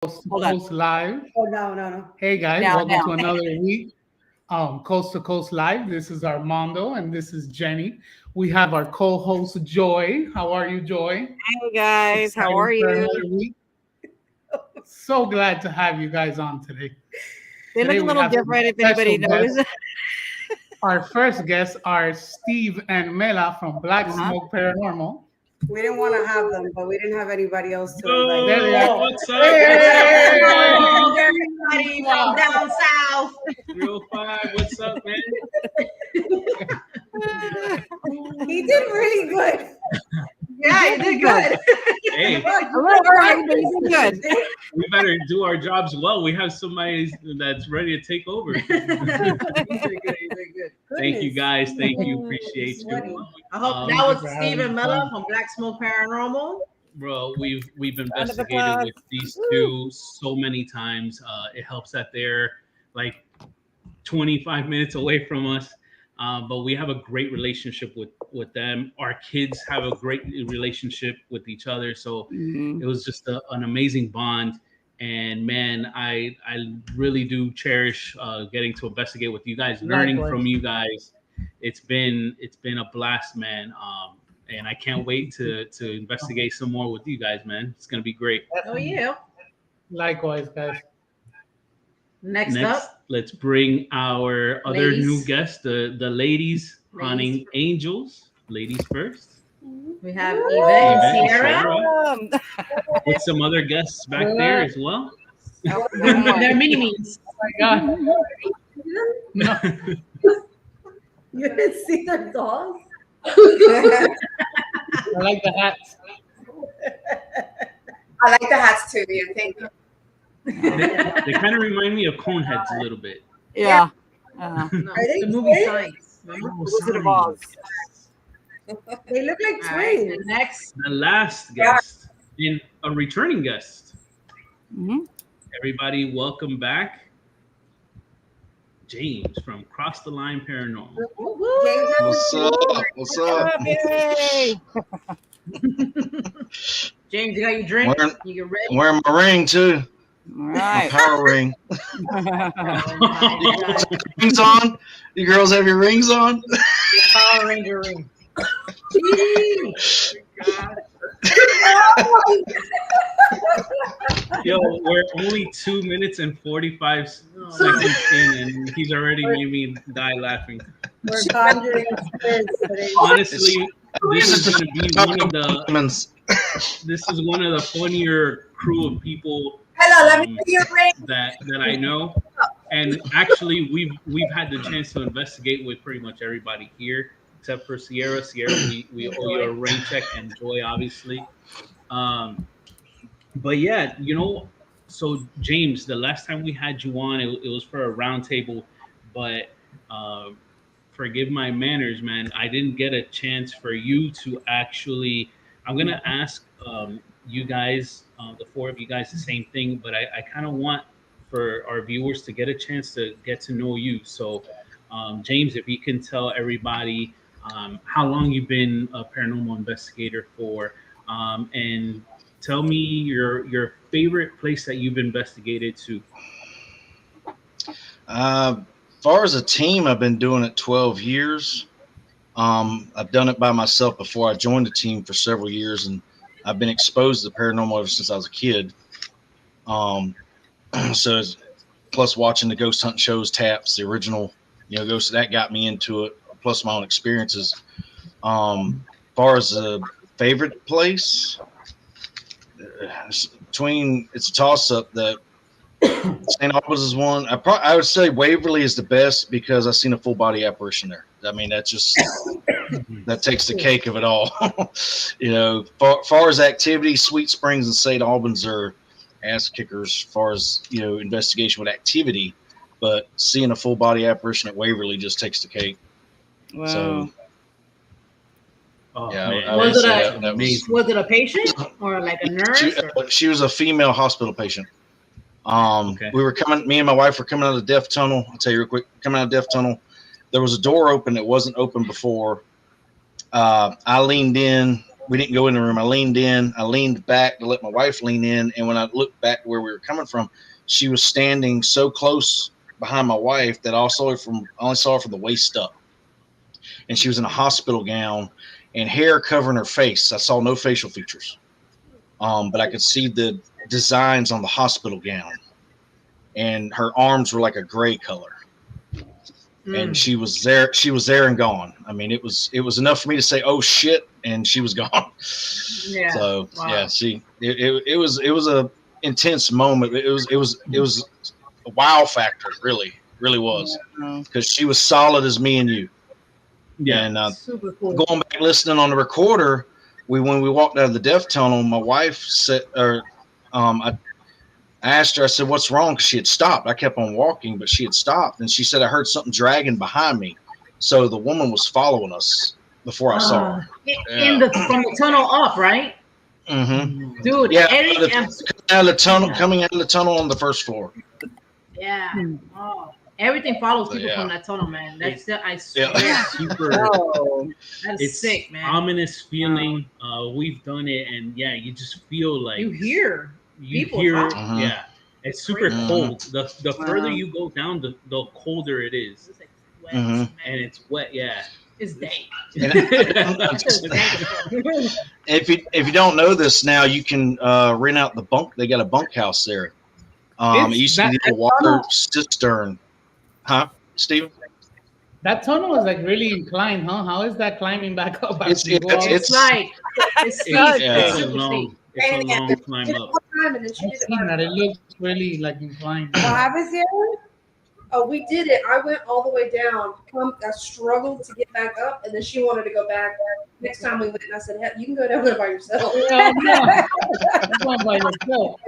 Hold on. Coast Live. Oh, no. Hey guys, Now, welcome now. to another week. Coast to Coast Live. This is Armando and this is Jenny. We have our co-host Joy. How are you, Joy? Hey guys, how are Excited for you? another week? So glad to have you guys on today. They look Today a we little have some different if anybody special noticed. guests. Our first guests are Steve and Mela from Blacksmoke Paranormal. We didn't want to have them, but we didn't have anybody else to Yo, invite. There they are. what's up? Hey! Everybody from down south. 305, what's up, man? He did really good. Yeah, you did good. Hey, A little early, but you did good. we better do our jobs well. We have somebody that's ready to take over. You did good. Thank you, guys. Thank you. Appreciate Sweaty. you. I hope Um, that was for Steve having and Mela fun. from Blacksmoke Paranormal. Bro, we've Round of investigated applause. with these two so many times. It helps that they're like 25 minutes away from us. But we have a great relationship with them. Our kids have a great relationship with each other. So it was just an amazing bond. And man, I really do cherish getting to investigate with you guys, learning Likewise. from you guys. It's been a blast, man. And I can't wait to investigate some more with you guys, man. It's gonna be great. Oh yeah. Likewise, guys. Next Next, up, let's bring our other Ladies. new guest, the ladies hunting Ladies. angels. Ladies first. we have Yvette and Sierra. With some other guests back there as well. They're mini-me's. Oh my God. No. You didn't see their dolls? I like the hats. I like the hats too, yeah. Thank you. They kind of remind me of Coneheads a little bit. Yeah. No, Are they the movie twins? Signs. Remember? Wizard of Oz. They look like All right, twins. and next, The last guest, and a returning guest. Mhm. Everybody, welcome back, James from Cross the Line Paranormal. James, What's up? What's up? Yay! James, you got your drink. Wearing- You get ready. I'm wearing my ring too. All My right. power ring. Oh my God. Rings on? You girls have your rings on? Power Ranger ring. Yo, we're only 2 minutes and 45 seconds in, and he's already made me die laughing. we're conjuring spirits today. Honestly, this is gonna be one of the Diamonds. this is one of the funnier crew of people Hello, let me see your ring. that I know. And actually, we've had the chance to investigate with pretty much everybody here, except for Sierra. Sierra, we owe you a rain check, and Joy, obviously. But yeah, so James, the last time we had you on, it was for a round table, but forgive my manners, man. I didn't get a chance for you to actually. I'm gonna ask you guys, the four of you guys, the same thing, but I kind of want for our viewers to get a chance to get to know you. So, James, if you can tell everybody how long you've been a paranormal investigator for, and tell me your favorite place that you've investigated to. As far as a team, I've been doing it 12 years. I've done it by myself before I joined the team for several years, and I've been exposed to paranormal ever since I was a kid. So plus watching the ghost hunting shows, Taps, the original, ghost, that got me into it. Plus my own experiences. As far as a favorite place, it's a toss up. That St. Albans is one. I would say Waverly is the best because I've seen a full body apparition there. I mean, that takes the cake of it all. Far as activity, Sweet Springs and St. Albans are ass kickers as far as investigation with activity, but seeing a full body apparition at Waverly just takes the cake. Wow. So Oh, yeah, man. I would Was say it that was. amazing. Was it a patient or like a nurse? Or? She was a female hospital patient. Okay. We were coming. Me and my wife were coming out of the death tunnel. I'll tell you real quick. Coming out of the death tunnel, there was a door open that wasn't open before. I leaned in we didn't go in the room. I leaned in. I leaned back to let my wife lean in. And when I looked back where we were coming from, she was standing so close behind my wife that I only saw her from the waist up. And she was in a hospital gown and hair covering her face. I saw no facial features. But I could see the designs on the hospital gown. And her arms were like a gray color. And she was there and gone. I mean, it was enough for me to say, "Oh shit," and she was gone. Yeah. So Wow. yeah, it was a intense moment. It was a wow factor, really was, because she was solid as me and you. Yeah. And Super cool. going back listening on the recorder, when we walked out of the death tunnel, my wife said, I asked her, I said, "What's wrong?" Because she had stopped. I kept on walking, but she had stopped. And she said, "I heard something dragging behind me." So the woman was following us before I saw her. From the tunnel up, right? Mm-hmm. Dude, Yeah, Eddie, coming out of the tunnel on the first floor. yeah. Oh, everything follows people Yeah. from that tunnel, man. That's I swear. Yeah. Super. That's It's sick, man. ominous feeling. We've done it, and yeah, you just feel like You hear you people hear. talking. Yeah, it's super Mhm. cold. The further Wow. you go down, the colder it is, It's like wet, Mhm. man. and it's wet. Yeah. It's dank. And It's just dank. if you don't know this now, you can rent out the bunk. They got a bunkhouse there. It used to be the water cistern, huh, Steven? That tunnel is like really inclined, huh? How is that climbing back up? It's It's steep. yeah. It's a long climb up. One time and then she I've did it. seen that. It looks really like inclined. What happens here? Oh, we did it. I went all the way down. I struggled to get back up, and then she wanted to go back. Next time we went, and I said, "Hey, you can go down there by yourself." Well, no. You're going by yourself.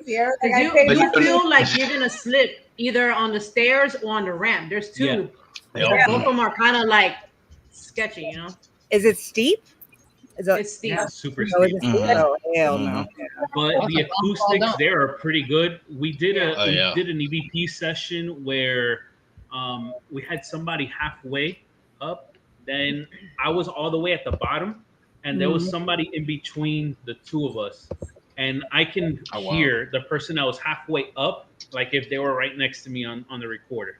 Sierra, Did like, you, I paid you my- feel like you're gonna slip either on the stairs or on the ramp? There's two. Yeah. Yeah. Both of them are kind of like sketchy, you know. Is it steep? Is it? It's steep. Yeah. Super Oh, is steep. it steep? Mhm. Oh, hell no. But the acoustics there are pretty good. We did Oh, yeah. we did an EVP session where we had somebody halfway up, then I was all the way at the bottom, and there was somebody in between the two of us, and I can Oh, wow. hear the person that was halfway up, like if they were right next to me on the recorder.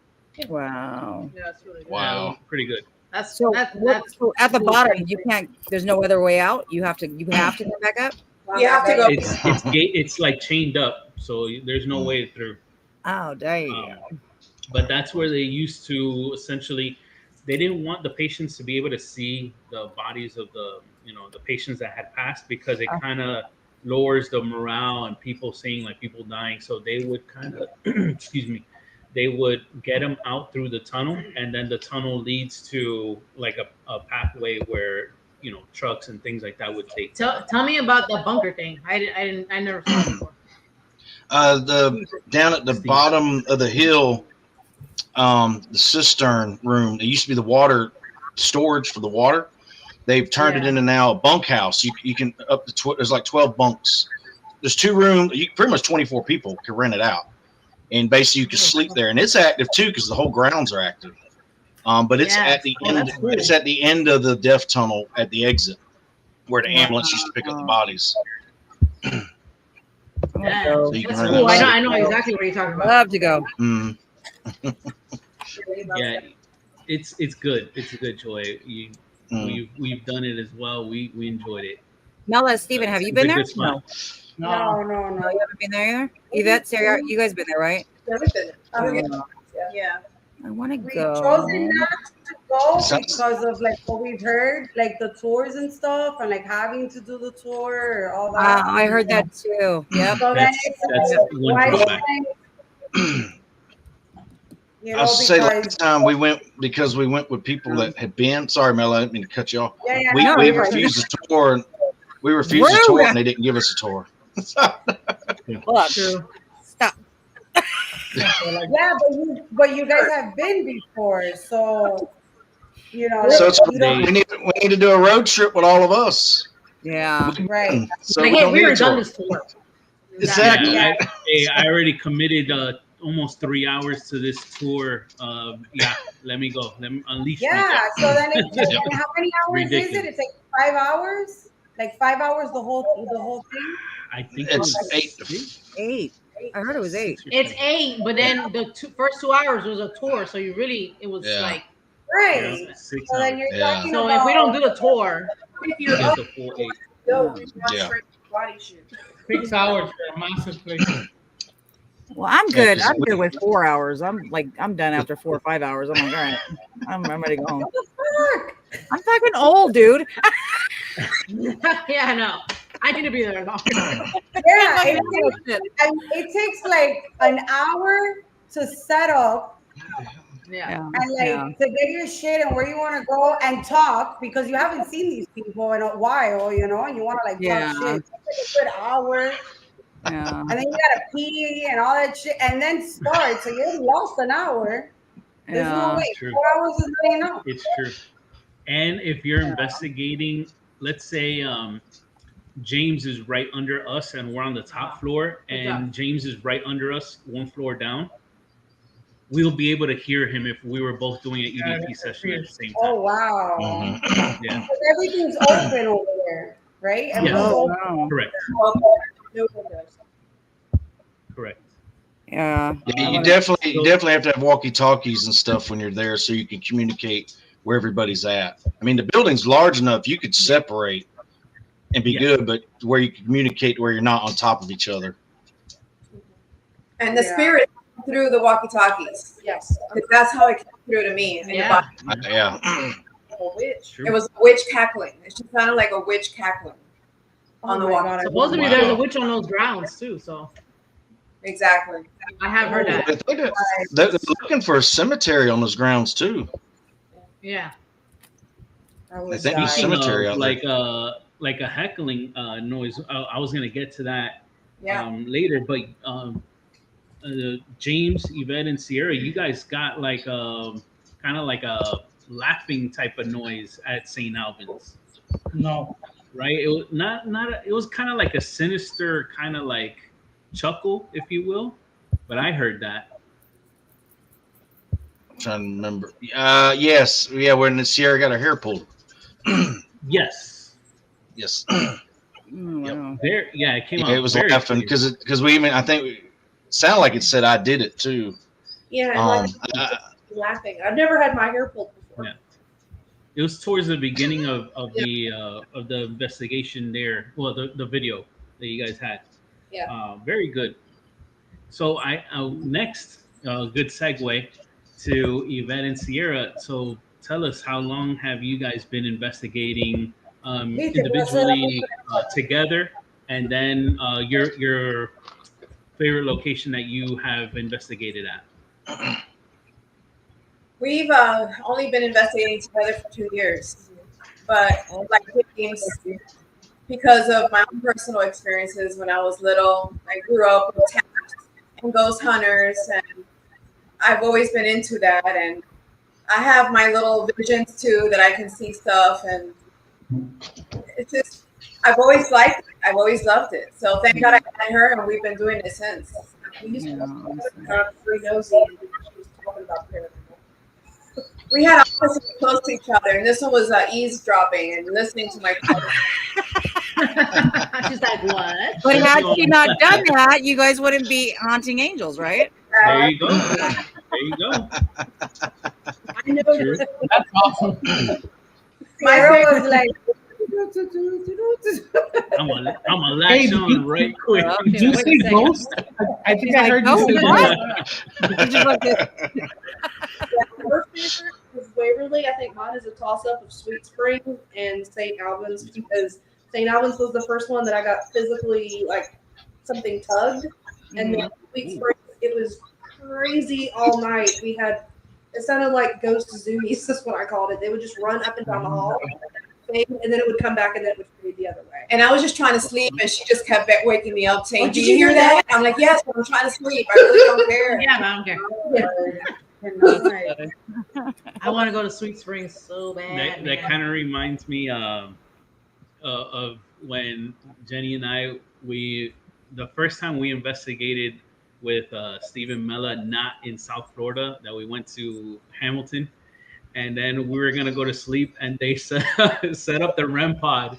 Wow. Yeah, that's really good. Wow. Pretty good. That's So, that's so at the cool. bottom, you can't. There's no other way out. You have to come back up. You have to go. It's like chained up, so there's no way through. Oh, dang. But that's where they used to essentially, they didn't want the patients to be able to see the bodies of the patients that had passed, because it kind of lowers the morale and people seeing like people dying. So they would kind of, excuse me, they would get them out through the tunnel, and then the tunnel leads to like a pathway where trucks and things like that would take. Tell me about the bunker thing. I never saw it before. Down at the bottom of the hill, the cistern room. It used to be the water storage for the water. They've turned it into now a bunkhouse. You can up to there's like 12 bunks. There's 2 rooms. Pretty much 24 people can rent it out, and basically you can sleep there. And it's active too because the whole grounds are active. But it's at the end. That's cool. It's at the end of the death tunnel at the exit where the ambulance used to pick up the bodies. Yeah, So you can that's rent cool. it out. I know exactly what you're talking about. Love to go. Mm. Yeah, it's good. It's a good joy. We've done it as well. We enjoyed it. Mela, Steven, have you been there? Good spot. No. No, you haven't been there either. Yvette, Sierra, you guys been there, right? Never been. Yeah. I want to We've go. chosen not to go Sounds- because of like what we've heard, like the tours and stuff, and like having to do the tour or all that. I heard that too. Yep. So then That's one why drawback. you I know, was to say because last time we went because we went with people that had been. Sorry, Mel, I didn't mean to cut you off. yeah, We No, you're right. refused the tour. And we refused the tour, and they didn't give us a tour. Look, True. stop. yeah, but you guys have been before, so you know. So it's, you don't, we need to do a road trip with all of us. Yeah. right. So Like, we hey, don't we need were a done tour. this tour. Exactly. Yeah, I already committed almost 3 hours to this tour. Let me go. Let me unleash me. Yeah. So then, Yep. how many hours is it? Ridiculous. It's like 5 hours? Like 5 hours the whole thing? I think It's it 8. I heard it was 8. It's 8, but then the first 2 hours was a tour, so it was Yeah. like. Right. Yeah, 6 So then hours. you're Yeah. talking So about if we don't do the tour, If You you're get up, the full 8. go do not Yeah. straight body shoot. 6 hours for a massive place. Well, I'm Yeah, good. 'cause I'm good with 4 hours. I'm done after 4 or 5 hours. I'm like, all right, I'm ready to go home. what the fuck? I'm fucking old, dude. yeah, I know. I need to be there longer. Yeah, it takes like an hour to set up Yeah. and like to get your shit and where you want to go and talk because you haven't seen these people in a while, you know, and you want to like talk shit. It takes a good hour. Yeah. And then you gotta pee and all that shit, and then start. So you already lost an hour. There's no way. True. 4 hours is not enough. It's true. And if you're investigating, let's say James is right under us and we're on the top floor, and James is right under us, 1 floor down, we'll be able to hear him if we were both doing an EVP session at the same time. Oh wow! Yeah. Because everything's open over there, right? Everything's open. Correct. No windows. Correct. Yeah. Yeah, you definitely have to have walkie-talkies and stuff when you're there so you can communicate where everybody's at. I mean, the building's large enough you could separate and be good, but where you can communicate where you're not on top of each other. And the spirit through the walkie-talkies. Yes, that's how it came through to me. Yeah. Yeah. A witch. It was a witch cackling. It just sounded like a witch cackling on the walkie. Supposedly there's a witch on those grounds too. So exactly, I have heard that. I think they're looking for a cemetery on those grounds too. Yeah. I think there's a cemetery out there. Like a heckling noise. I was gonna get to that later, but James, Yvette, and Sierra, you guys got like kind of like a laughing type of noise at St. Albans. No. Right? It was it was kind of like a sinister kind of like chuckle, if you will. But I heard that. I'm trying to remember. Yes. Yeah, when Sierra got her hair pulled. Yes. Yes. Wow. There, yeah, it came out. It was very laughing clear. because we even, I think it sounded like it said I did it too. Yeah, laughing. I've never had my hair pulled before. Yeah. It was towards the beginning of the investigation there. Well, the video that you guys had. Yeah. Very good. So I next good segue to Yvette and Sierra. So tell us, how long have you guys been investigating individually, together, and then your favorite location that you have investigated at? We've only been investigating together for 2 years, but like James, because of my own personal experiences when I was little, I grew up with taps and ghost hunters, and I've always been into that. And I have my little visions too that I can see stuff, and it's just I've always liked it. I've always loved it. So thank God I met her, and we've been doing it since. We used to free nosy, and she was talking about paranormal. We had offices close to each other, and this one was eavesdropping and listening to my. She's like, what? But had she not done that, you guys wouldn't be haunting angels, right? There you go. There you go. I know. That's awesome. My was like, I'm gonna latch on right quick. Did you say ghost? I think I heard you say What? Her favorite was Waverly. I think mine is a toss-up of Sweet Spring and St. Albans, because St. Albans was the first one that I got physically like something tugged, and then Sweet Spring, it was crazy all night. It sounded like ghost zoomies. That's what I called it. They would just run up and down the hall, and then it would come back, and then it would fade the other way. And I was just trying to sleep, and she just kept waking me up saying, "Did you hear that?" I'm like, "Yes, but I'm trying to sleep. I really don't care." Yeah, but I don't care. Yeah. I want to go to Sweet Springs so bad. That kind of reminds me of when Jenny and I, the first time we investigated with Steve and Mela, not in South Florida, that we went to Hamilton. and then we were gonna go to sleep, and they set up the REM pod.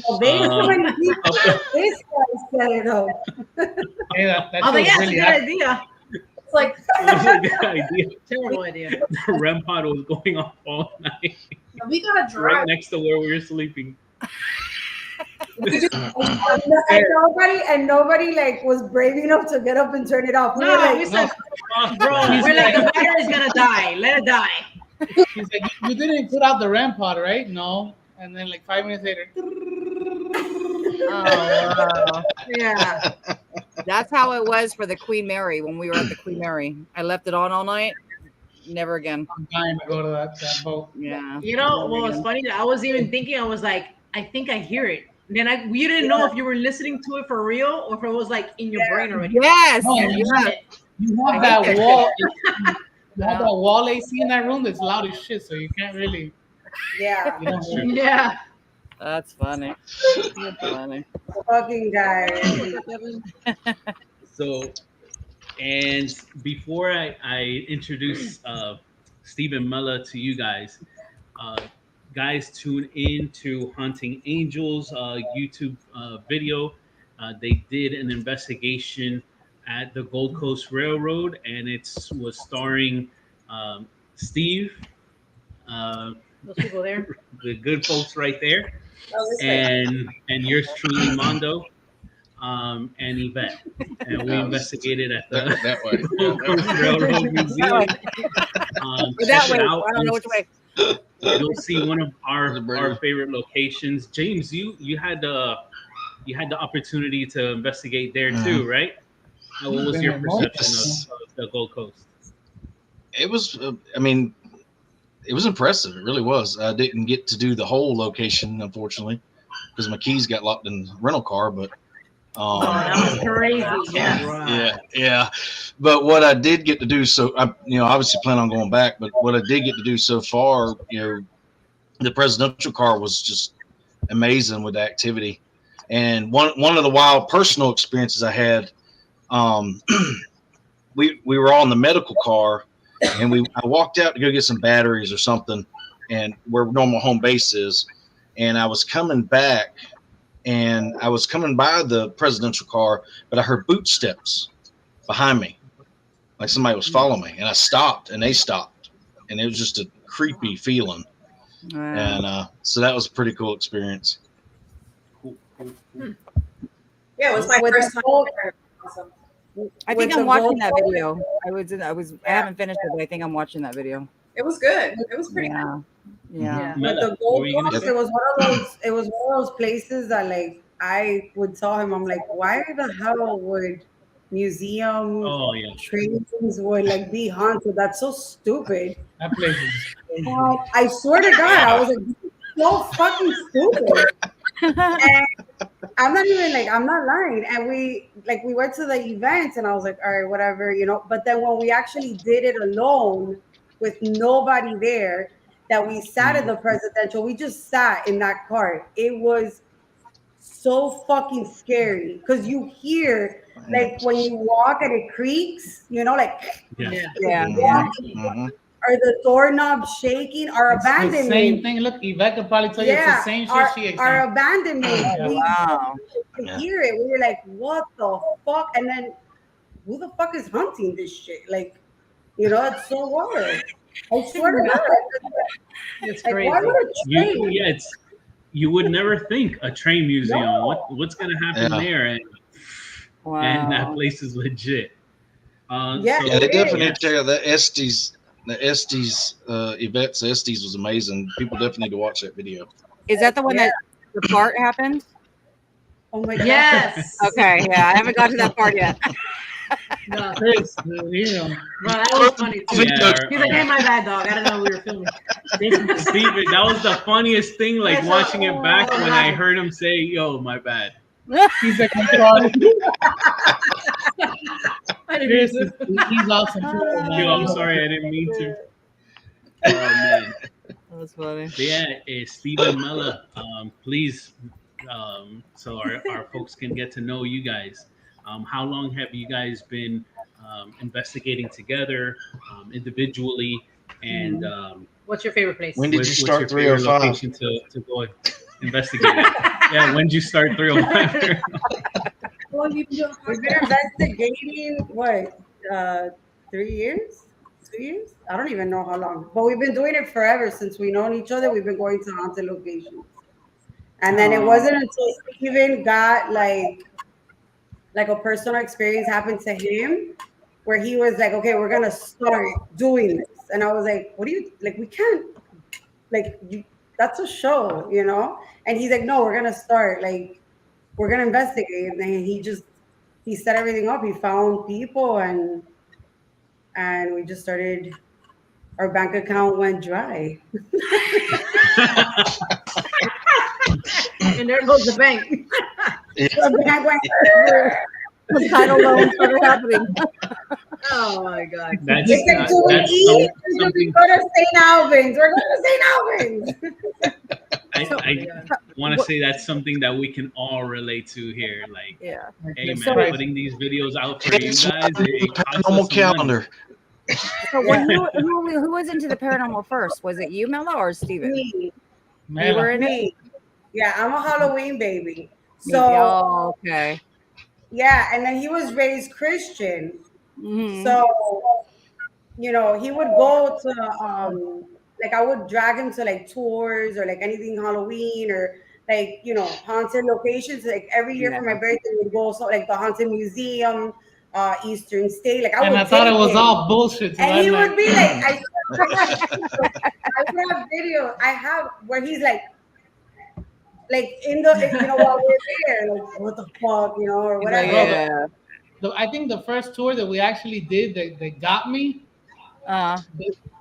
Well, there's so many people. This guy set it up. Hey, that I was like, shit was yeah, really it's a good idea. It's like It was a good idea. Terrible idea. The REM pod was going off all night, we gotta right drive. next to where we were sleeping. and nobody like was brave enough to get up and turn it off. We were No, like, we said, Oh, bro, we're like, the battery's gonna die. Let it die. He's like, you didn't put out the REM pod, right? No. And then like 5 minutes later. Oh, wow. Yeah. That's how it was for the Queen Mary when we were at the Queen Mary. I left it on all night. Never again. I'm dying to go to that boat. Yeah. You know what was funny? I was even thinking, I was like, I think I hear it. And then we didn't know if you were listening to it for real or if it was like in your brain already. Yes. No, Yeah. You have that wall. You have that wall AC in that room that's loud as shit, so you can't really. yeah, You know, Yeah. That's funny. That's funny. fucking guy. So, and before I introduce Steve and Mela to you guys, guys, tune in to Haunting Angels YouTube video. They did an investigation at the Gold Coast Railroad, and it was starring Steve, Those people there. the good folks right there, Oh, this way. and yours truly, Mondo, and Yvette. And we investigated at the that way. Gold Coast Railroad Museum. That Check way. it out. I don't know which way. You'll see one of our favorite locations. James, you had the opportunity to investigate there too, right? What was your perception of the Gold Coast? It was, I mean, it was impressive. It really was. I didn't get to do the whole location, unfortunately, because my keys got locked in the rental car. But Oh, that was crazy. Yeah. yeah. But what I did get to do, so I, obviously plan on going back. But what I did get to do so far, the presidential car was just amazing with the activity. And one of the wild personal experiences I had, we were on the medical car, and I walked out to go get some batteries or something, and where normal home base is, and I was coming back, and I was coming by the presidential car, but I heard boot steps behind me, like somebody was following me, and I stopped, and they stopped, and it was just a creepy feeling. Wow. And so that was a pretty cool experience. Yeah, it was my With first the time. whole- Awesome. I think With I'm the watching Gold that Coast- video. I haven't finished it, but I think I'm watching that video. It was good. It was pretty. Yeah. Yeah. With Mela, the what Gold were you gonna Coast, say? it was one of those places that like I would tell him, I'm like, why the hell would museum Oh yeah. trains would like be haunted? That's so stupid. that place is. I swear to God, I was like, this is so fucking stupid. And I'm not lying. And we went to the events, and I was like, all right, whatever, But then when we actually did it alone with nobody there, that we sat in the presidential, we just sat in that car. It was so fucking scary because you hear like when you walk and it creaks, like Yeah. Yeah. Mhm. are the doorknobs shaking? Our It's the abandonment. same thing. Look, Yvette could probably tell you it's the same shit our, she our experienced. abandonment. We Wow. could hear it. We were like, what the fuck? And then who the fuck is hunting this shit? Like, it's so wild. I swear to God. It's Like, crazy. why would a train? You would never think a train museum. What's gonna happen there? And that Wow. place is legit. Yeah. Yeah, they It definitely is. tell you that Yvette's Estes was amazing. People definitely need to watch that video. Is that the one that the part happened? Oh my God. Yes. Okay. Yeah. I haven't got to that part yet. No, Chris, bro, that was funny too. Yeah, He's like, hey, my bad, dog. I didn't know we were filming. Steven, that was the funniest thing. Like Yes, watching it back oh, when I wow. heard him say, "Yo, my bad." he's like, I'm sorry. I didn't Chris, mean to. he's awesome too. man. Yo, I'm sorry, I didn't mean to. Oh man. That's funny. But yeah, Steve and Mela, please, so our folks can get to know you guys. How long have you guys been investigating together, individually, and What's your favorite place? When did you What's start your favorite 305? location to go investigate? Yeah, when did you start 305? Well, we've been investigating what 3 years, 2 years? I don't even know how long, but we've been doing it forever since we known each other. We've been going to haunted locations, and then it wasn't until Steven got like a personal experience happened to him where he was like, okay, we're gonna start doing this. And I was like, what do you like? We can't that's a show, you know? And he's like, no, we're gonna start, like, we're gonna investigate. And then he set everything up. He found people and we just started. Our bank account went dry. And there goes the bank. The bank went The title loans started happening. Oh my God. That's It's like, do we eat? Or do we go to St. Albans? We're going to St. Albans. I want to say that's something that we can all relate to here. Like, Yeah. hey man, So- putting these videos out for you guys. It costs us Paranormal some calendar. So when who was into the paranormal first? Was it you, Mela, or Steven? Me. You Man, were in it? Me. Yeah, I'm a Halloween baby. So, Oh, okay. yeah, and then he was raised Christian. Mhm. So, you know, he would go to like I would drag him to like tours or like anything Halloween or like, you know, haunted locations. Like every year for my birthday, we'd go so like the haunted museum, Eastern State. Like and I thought it was all bullshit. So and I'm he like, would be like, I have video I have where he's like in the, you know, while we're there, like, what the fuck, you know, or whatever. Yeah. I think the first tour that we actually did that got me,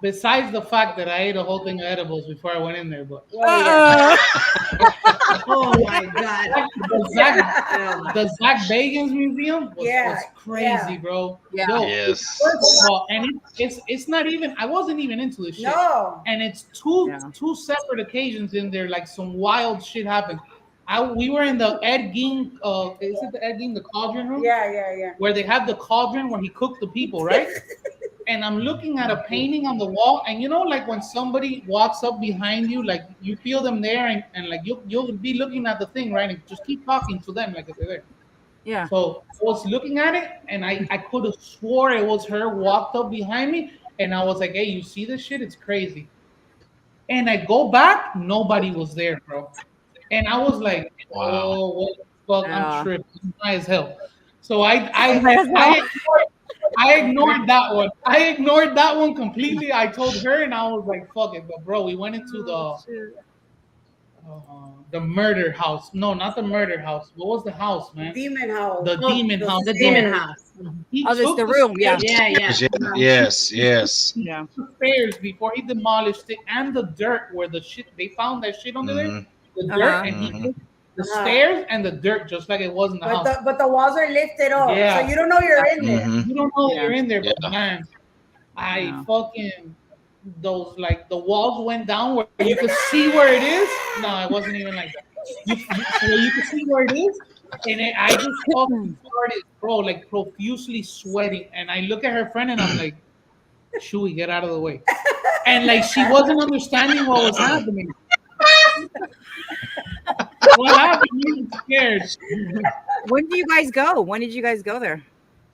besides the fact that I ate a whole thing of edibles before I went in there, but Oh my God. the 𝒂𝒏𝒈 Museum was crazy, bro. Yeah. Yo, Yes. well, and it's not even, I wasn't even into this shit. No. And it's two separate occasions in there, like some wild shit happened. We were in the 𝐿𝐷𝐸𝒂𝒂𝒏𝒐𝒓, is it the 𝐿𝐷𝐸𝒂𝒂𝒏𝒈, the cauldron room? Yeah. Where they have the cauldron where he cooked the people, right? And I'm looking at a painting on the wall, and you know, like when somebody walks up behind you, like you feel them there, and like you'll be looking at the thing, right? And just keep talking to them like if they're there. Yeah. So I was looking at it, and I could have swore it was her walked up behind me, and I was like, hey, you see this shit? It's crazy. And I go back, nobody was there, bro. And I was like, oh, what the fuck? I'm tripping. High as hell. So I ignored that one. I ignored that one completely. I told her, and I was like, fuck it. But bro, we went into the murder house. No, not the murder house. What was the house, man? Demon house. The demon house. The demon house. Oh, this the room. Yeah. Yes. Yeah. The stairs before he demolished it, and the dirt where the shit they found that shit under there. The dirt, and he took the stairs and the dirt just like it was in the house. But the walls are lifted up, Yeah. so you don't know you're in there. You don't know you're in there, but man, I fucking those like the walls went down where you could see where it is. No, it wasn't even like that. You could see where it is, and I just fucking started, bro, like profusely sweating. And I look at her friend and I'm like, "Chewy, get out of the way!" And like she wasn't understanding what was happening. What happened? You were scared. When did you guys go? When did you guys go there?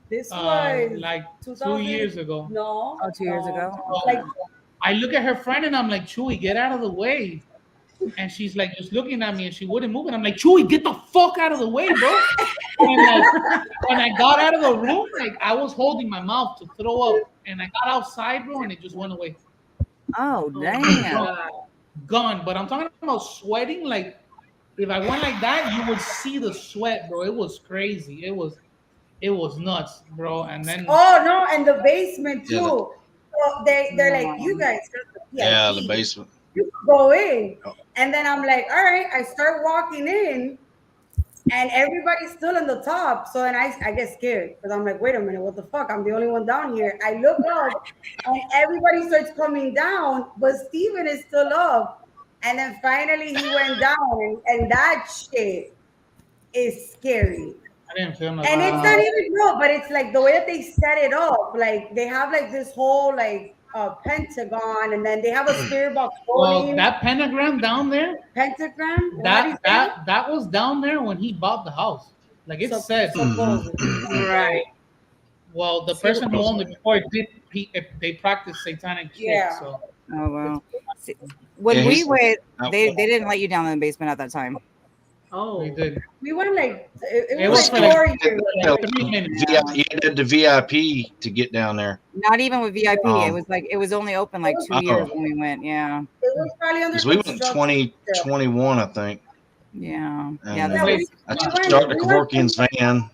This was like 2000 2 years ago. No. Oh, 2 years ago. Like I look at her friend and I'm like, Chewy, get out of the way. And she's like just looking at me and she wouldn't move. And I'm like, Chewy, get the fuck out of the way, bro. And like, when I got out of the room, like I was holding my mouth to throw up. And I got outside, bro, and it just went away. Oh, damn. Gone. But I'm talking about sweating. Like if I went like that, you would see the sweat, bro. It was crazy. It was nuts, bro. And then and the basement too. So they're like, you guys, The basement. You can go in, and then I'm like, all right. I start walking in, and everybody's still in the top. So then I get scared because I'm like, wait a minute, what the fuck? I'm the only one down here. I look up, and everybody starts coming down, but Steven is still up. And then finally he went down, and that shit is scary. I didn't feel nothing. And it's not even but it's like the way that they set it up. Like they have like this whole like pentagon, and then they have a spirit box Well, floating. that pentagram down there, Pentagram. that was down there when he bought the house. Like it said. Right. Well, the person who owned it before they practiced satanic shit. Yeah. So. Oh wow. See, when Yeah, we he's- went, they didn't let you down in the basement at that time. Oh. We did. We went like it It was was like for 4 like- years. You had the VIP to get down there. Not even with VIP. It was only open like 2 years when we went. Yeah. It was probably under Because we went in construction. 2021, I think. Yeah. And Yeah. Yeah, we- I just started the 𝑗'vorkian's van.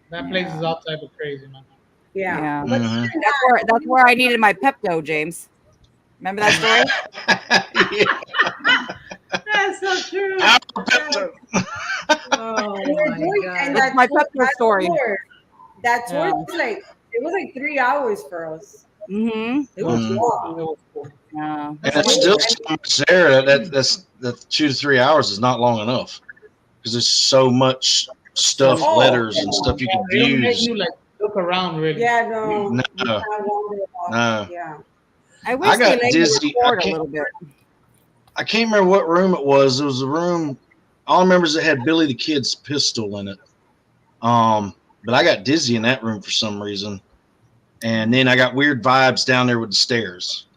That place is all type of crazy, man. Yeah. Yeah. But Mhm. That's where I needed my Pepto, James. Remember that story? That's so true. Oh we were doing, my and god. That's my Pepto story. That tour Yeah. was like it was like 3 hours for us. Mm-hmm. It was Mhm. long. Yeah. And it's still so much there that 2 to 3 hours is not long enough because there's so much stuff, Oh, letters, and stuff you can They don't make use. you like look around really. Yeah, no. No. You kinda wonder about- No. Yeah. I wish I got they let dizzy. you record a little bit. I can't remember what room it was. It was a room. All I remember is it had Billy the Kid's pistol in it. But I got dizzy in that room for some reason, and then I got weird vibes down there with the stairs.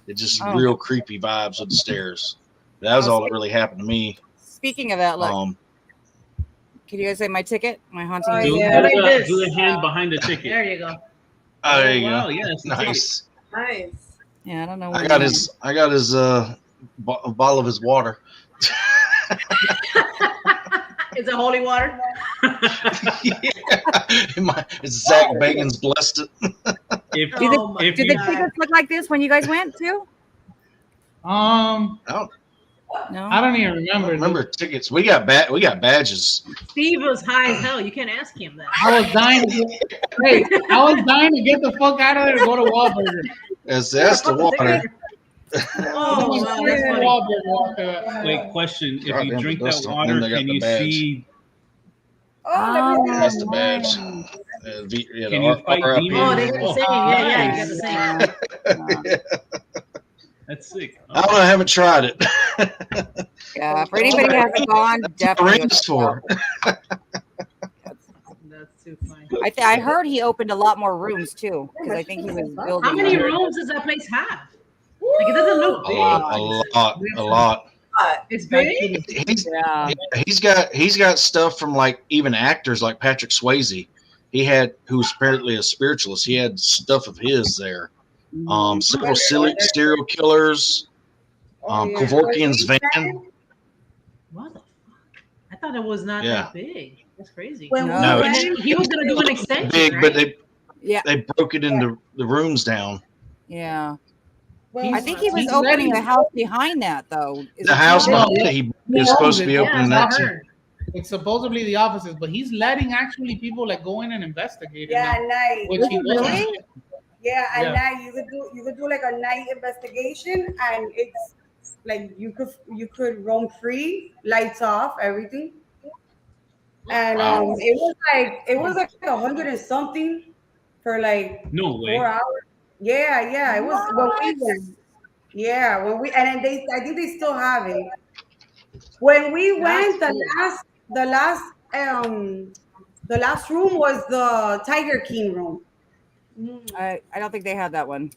It just real creepy vibes with the stairs. That was all that really happened to me. Speaking of that, look, can you guys say my ticket? My haunting. Do, yeah. Like this. do the hand behind the ticket. There you go. Oh, there you wow, go. yeah, it's the ticket. Nice. Nice. Yeah, I don't know. I what got it his. I got his. Bottle of his water. It's a holy water. It's Zach Bagans blessed it. If, Oh my if Did you, the tickets look like this when you guys went too? I No. don't even remember. Remember tickets? We got badges. Steve was high as hell. You can't ask him that. I was dying. I was dying to get the fuck out of there and go to Wahlburger. That's the water. Oh, wow, that's funny. Wahlburger. wait, question: if you Goddamn, drink that dust on water, them, they got can the you badge. see? Oh, That's the badge. Can you fight RIP. demons? Oh, they got the same. Yeah, you got the same. That's sick. I don't know. I haven't tried it. Yeah, for anybody who hasn't gone, definitely. Rings for. That's too funny. I heard he opened a lot more rooms too, because I think he was building. How many them. rooms does that place have? Like it doesn't look big. A lot. It's big. He's got stuff from like even actors like Patrick Swayze. Who was apparently a spiritualist. He had stuff of his there. Several serial killers. 𝑗'vorkian's van. What the fuck? I thought it was not that big. That's crazy. When No. we No, went, And he was gonna do an extension. Big, right? but they Yeah, broke it into the rooms down. yeah. when I we think he was He's opening letting- the house behind that though. Is The it house true? he is supposed to be opening Yeah, that I too. heard. It's supposedly the offices, but he's letting actually people like go in and investigate. it yeah, now, at night. which he Really? wasn't. Yeah, at Yeah. night you could do like a night investigation, and it's like you could roam free, lights off, everything. And Wow. it was like 100 and something for like No way. 4 hours. Yeah, it was when we went. Yeah, when we and then I think they still have it. When we went, the last room was the Tiger King room. I don't think they had that one.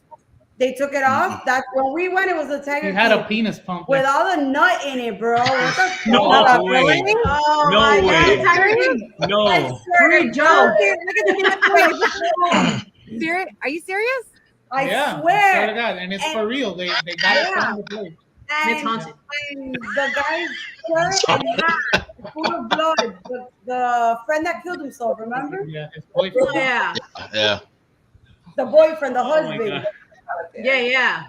They took it off. That's when we went. It was the Tiger He had King a penis pump. with all the nut in it, bro. What the No fuck? way. Oh No my way. God, Tiger King. I No. swear to God. Look at the Serious? Are you serious? I swear to swear. God, and it's And- for real. They got it from the place. It's And, haunted. and the guy's shirt and hat full of blood. The friend that killed himself, remember? Yeah, his boyfriend. Oh, yeah. Yeah. The boyfriend, the Oh my husband. God. Yeah.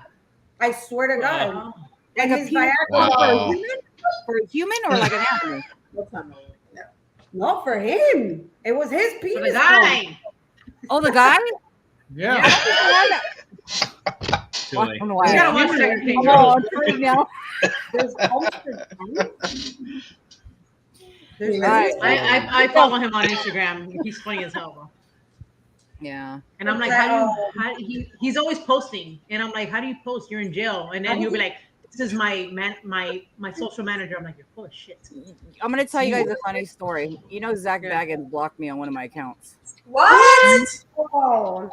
I swear to God. Wow. And Like a his penis Viagra. Wow. For a human or like an animal? No, for him. It was his For penis. the guy. Oh, the guy? Yeah. Too late. I don't know why. You gotta watch Tiger King. Oh, I'm telling you now. There's Right. I follow him on Instagram. He's funny as hell, bro. Yeah. And I'm like, he's always posting. And I'm like, how do you post? You're in jail. And then he'll be like, this is my social manager. I'm like, you're full of shit. I'm gonna tell you guys a funny story. You know, 𝒂𝒏𝒈 blocked me on one of my accounts. What? Oh,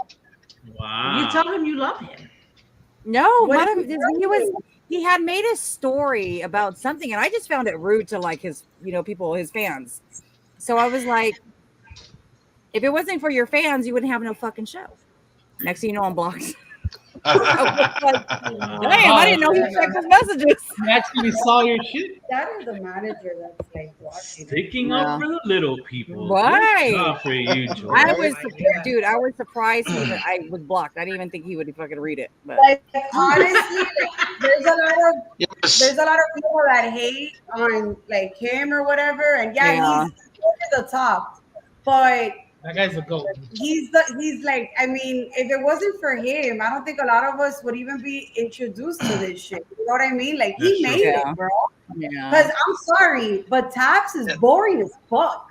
Wow. You tell him you love him. No, he had made a story about something, and I just found it rude to like his, people, his fans. So I was like, if it wasn't for your fans, you wouldn't have no fucking show. Next thing you know, I'm blocked. Damn, I didn't know he checked his messages. You actually saw your shit. that is the manager that's like watching. Sticking up for the little people. Right. Good job for you, Joy. I was surprised I was blocked. I didn't even think he would fucking read it. But Like honestly, there's a lot of people that hate on like him or whatever, and he's over the top, but. That guy's a goat. He's like, I mean, if it wasn't for him, I don't think a lot of us would even be introduced to this shit. You know what I mean? Like he made it, bro. Yeah. Because I'm sorry, but Taps is boring as fuck.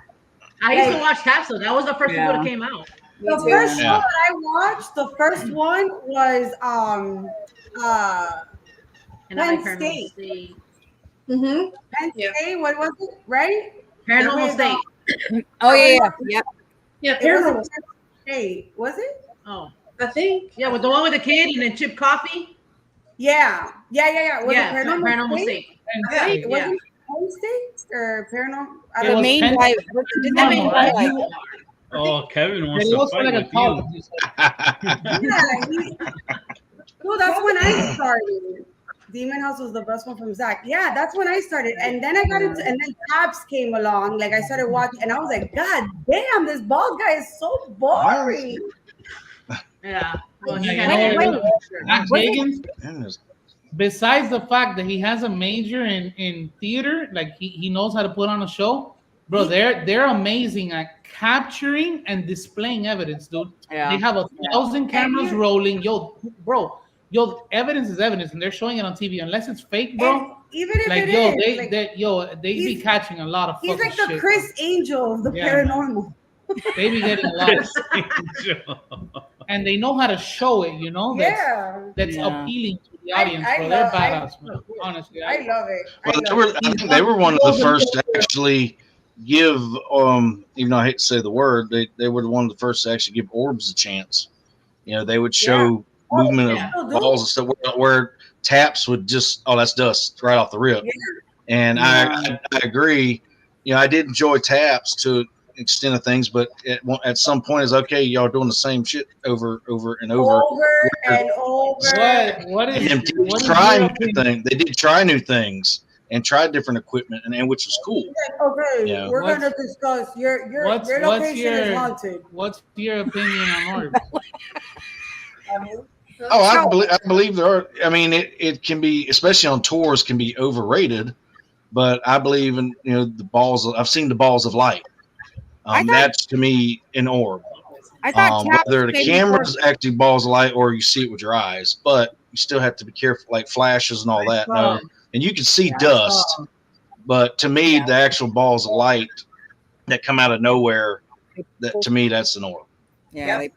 I used to watch Capsule. That was the first one that came out. The first one that I watched, the first one was Penn State. Mm-hmm. Penn State, what was it? Right? Paranormal State. Oh yeah, yep. Yeah, Paranormal State. Was it? Oh, I think. yeah, with the one with the kid and then chip coffee. Yeah. Was it Paranormal State. It wasn't Penn State or Paranormal. The main guy. Didn't that main guy like? Oh, Kevin wants to fight with you. No, that's when I started. Demon House was the best one from Zach. Yeah, that's when I started. And then I got into, and then Tabs came along. Like I started watching, and I was like, God damn, this bald guy is so boring. Yeah. Well, besides the fact that he has a major in theater, like he knows how to put on a show, bro, they're amazing at capturing and displaying evidence, dude. Yeah. They have 1,000 cameras rolling. Yo, evidence is evidence, and they're showing it on TV. Unless it's fake, bro. And even if like, they be catching a lot of fucking shit. He's like the Chris Angel of the paranormal. They be getting a lot. And they know how to show it, that's appealing to the audience, bro. They're badass, man. Honestly. I love it. I think they were one of the first to actually give, even though I hate to say the word, they were one of the first to actually give orbs a chance. They would show movement of balls and stuff where Taps would just, that's dust right off the rip. And I agree. I did enjoy Taps to extent of things, but at some point it's okay. Y'all doing the same shit over and over. What is trying new things? They did try new things and tried different equipment, and which was cool. Okay, we're gonna discuss your location is haunted. What's your opinion on orbs? I believe there are. I mean, it can be, especially on tours, can be overrated. But I believe in the balls. I've seen the balls of light. That's to me an orb. I thought whether the camera's actually balls of light or you see it with your eyes, but you still have to be careful, like flashes and all that. No, and you can see dust, but to me, the actual balls of light that come out of nowhere, that to me, that's an orb. Yeah,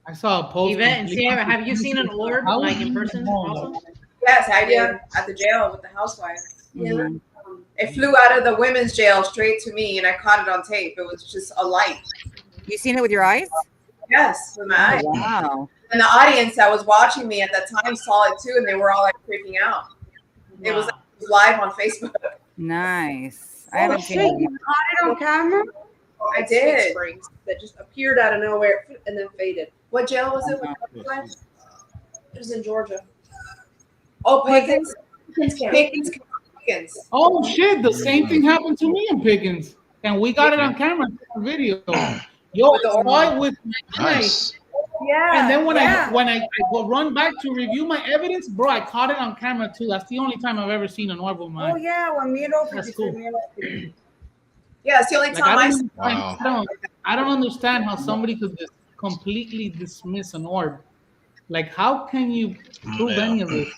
I saw a post. Yvette and Sierra, have you seen an orb like in person? Also? Yes, I did at the jail with the housewife. Mm-hmm. It flew out of the women's jail straight to me, and I caught it on tape. It was just a light. You seen it with your eyes? Yes, with my eyes. Wow. And the audience that was watching me at that time saw it too, and they were all like freaking out. Wow. It was live on Facebook. Nice. I haven't seen it. You caught it on camera? I did. Springs that just appeared out of nowhere and then faded. What jail was it? It was in Georgia. Oh, Pickens. Pickens. Oh shit! The same thing happened to me in Pickens, and we got it on camera video. Yo, I saw it with my eyes. Yeah. And then when I go run back to review my evidence, bro, I caught it on camera too. That's the only time I've ever seen an orb with my. Oh yeah, when me and that's cool. Yeah, it's the only time I don't understand how somebody could just completely dismiss an orb. Like, how can you prove any of this?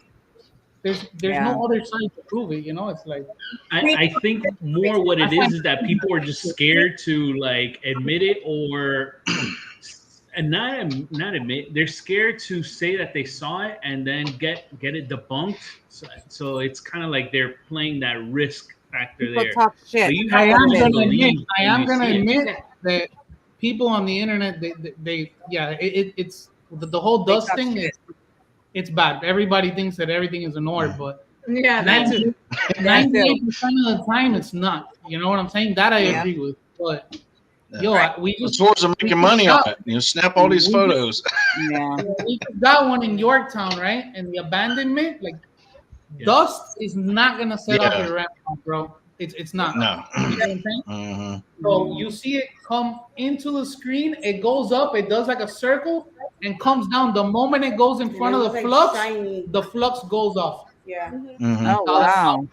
there's no other side to prove it. You know, it's like I think more what it is that people are just scared to like admit it or and not admit, they're scared to say that they saw it and then get it debunked. So it's kind of like they're playing that risk factor People there. talk shit. So you I have am to gonna believe admit that people on the internet, it's the whole dust thing is it's bad. Everybody thinks that everything is an orb, but Yeah, 98% of the time it's not. You know what I'm saying? That I agree with. But we The just stores are making money on it. You know, snap all these photos. Yeah. we just got one in Yorktown, right? And the abandonment, like dust is not gonna set off your restaurant, bro. It's not. No. You know what I'm saying? So you see it come into the screen, it goes up, it does like a circle, and comes down. The moment it goes in front of the flux, the flux goes off. Yeah. Oh wow.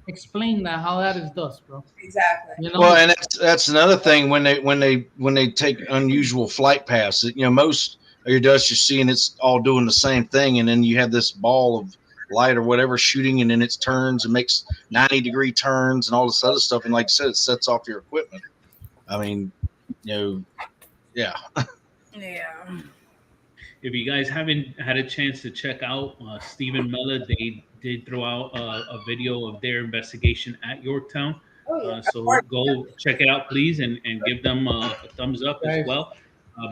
Explain that how that is dust, bro. Exactly. You know? Well, and that's another thing when they take unusual flight paths. You know, most of your dust you're seeing it's all doing the same thing, and then you have this ball of light or whatever shooting, and then it turns and makes 90-degree turns and all this other stuff. And like I said, it sets off your equipment. I mean, you know, yeah. Yeah. If you guys haven't had a chance to check out Steve and Mela, they did throw out a video of their investigation at Yorktown. So go check it out, please, and give them a thumbs up as well.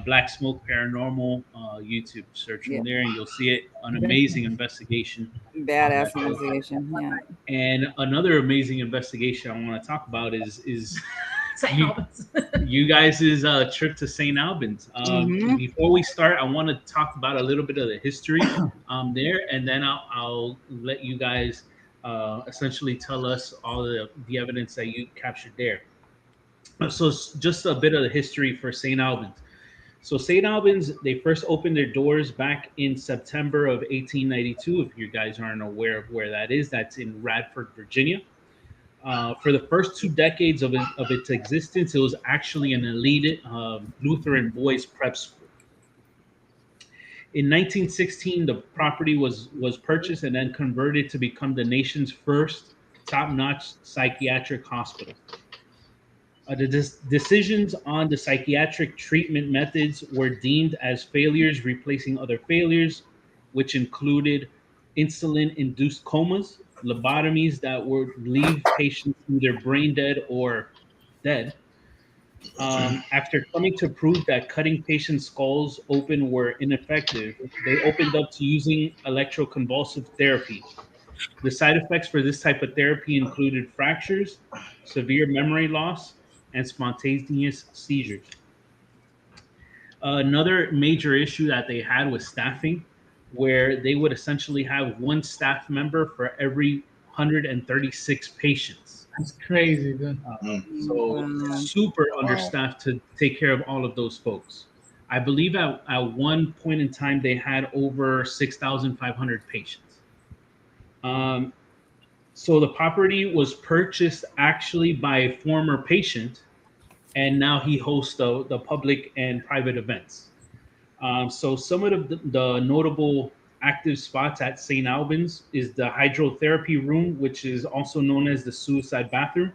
Blacksmoke Paranormal YouTube. Search from there, and you'll see it. An amazing investigation. Badass investigation. Yeah. And another amazing investigation I want to talk about is you guys' trip to St. Albans. Before we start, I want to talk about a little bit of the history there, and then I'll let you guys essentially tell us all the evidence that you captured there. So just a bit of the history for St. Albans. So St. Albans, they first opened their doors back in September of 1892. If you guys aren't aware of where that is, that's in Radford, Virginia. For the first 2 decades of its existence, it was actually an elite Lutheran boys prep school. In 1916, the property was purchased and then converted to become the nation's first top-notch psychiatric hospital. The decisions on the psychiatric treatment methods were deemed as failures, replacing other failures, which included insulin-induced comas, lobotomies that would leave patients either brain dead or dead. After coming to prove that cutting patients' skulls open were ineffective, they opened up to using electroconvulsive therapy. The side effects for this type of therapy included fractures, severe memory loss, and spontaneous seizures. Another major issue that they had was staffing, where they would essentially have one staff member for every 136 patients. That's crazy, dude. So super understaffed to take care of all of those folks. I believe at one point in time they had over 6,500 patients. So the property was purchased actually by a former patient, and now he hosts the public and private events. So some of the notable active spots at St. Albans is the hydrotherapy room, which is also known as the suicide bathroom.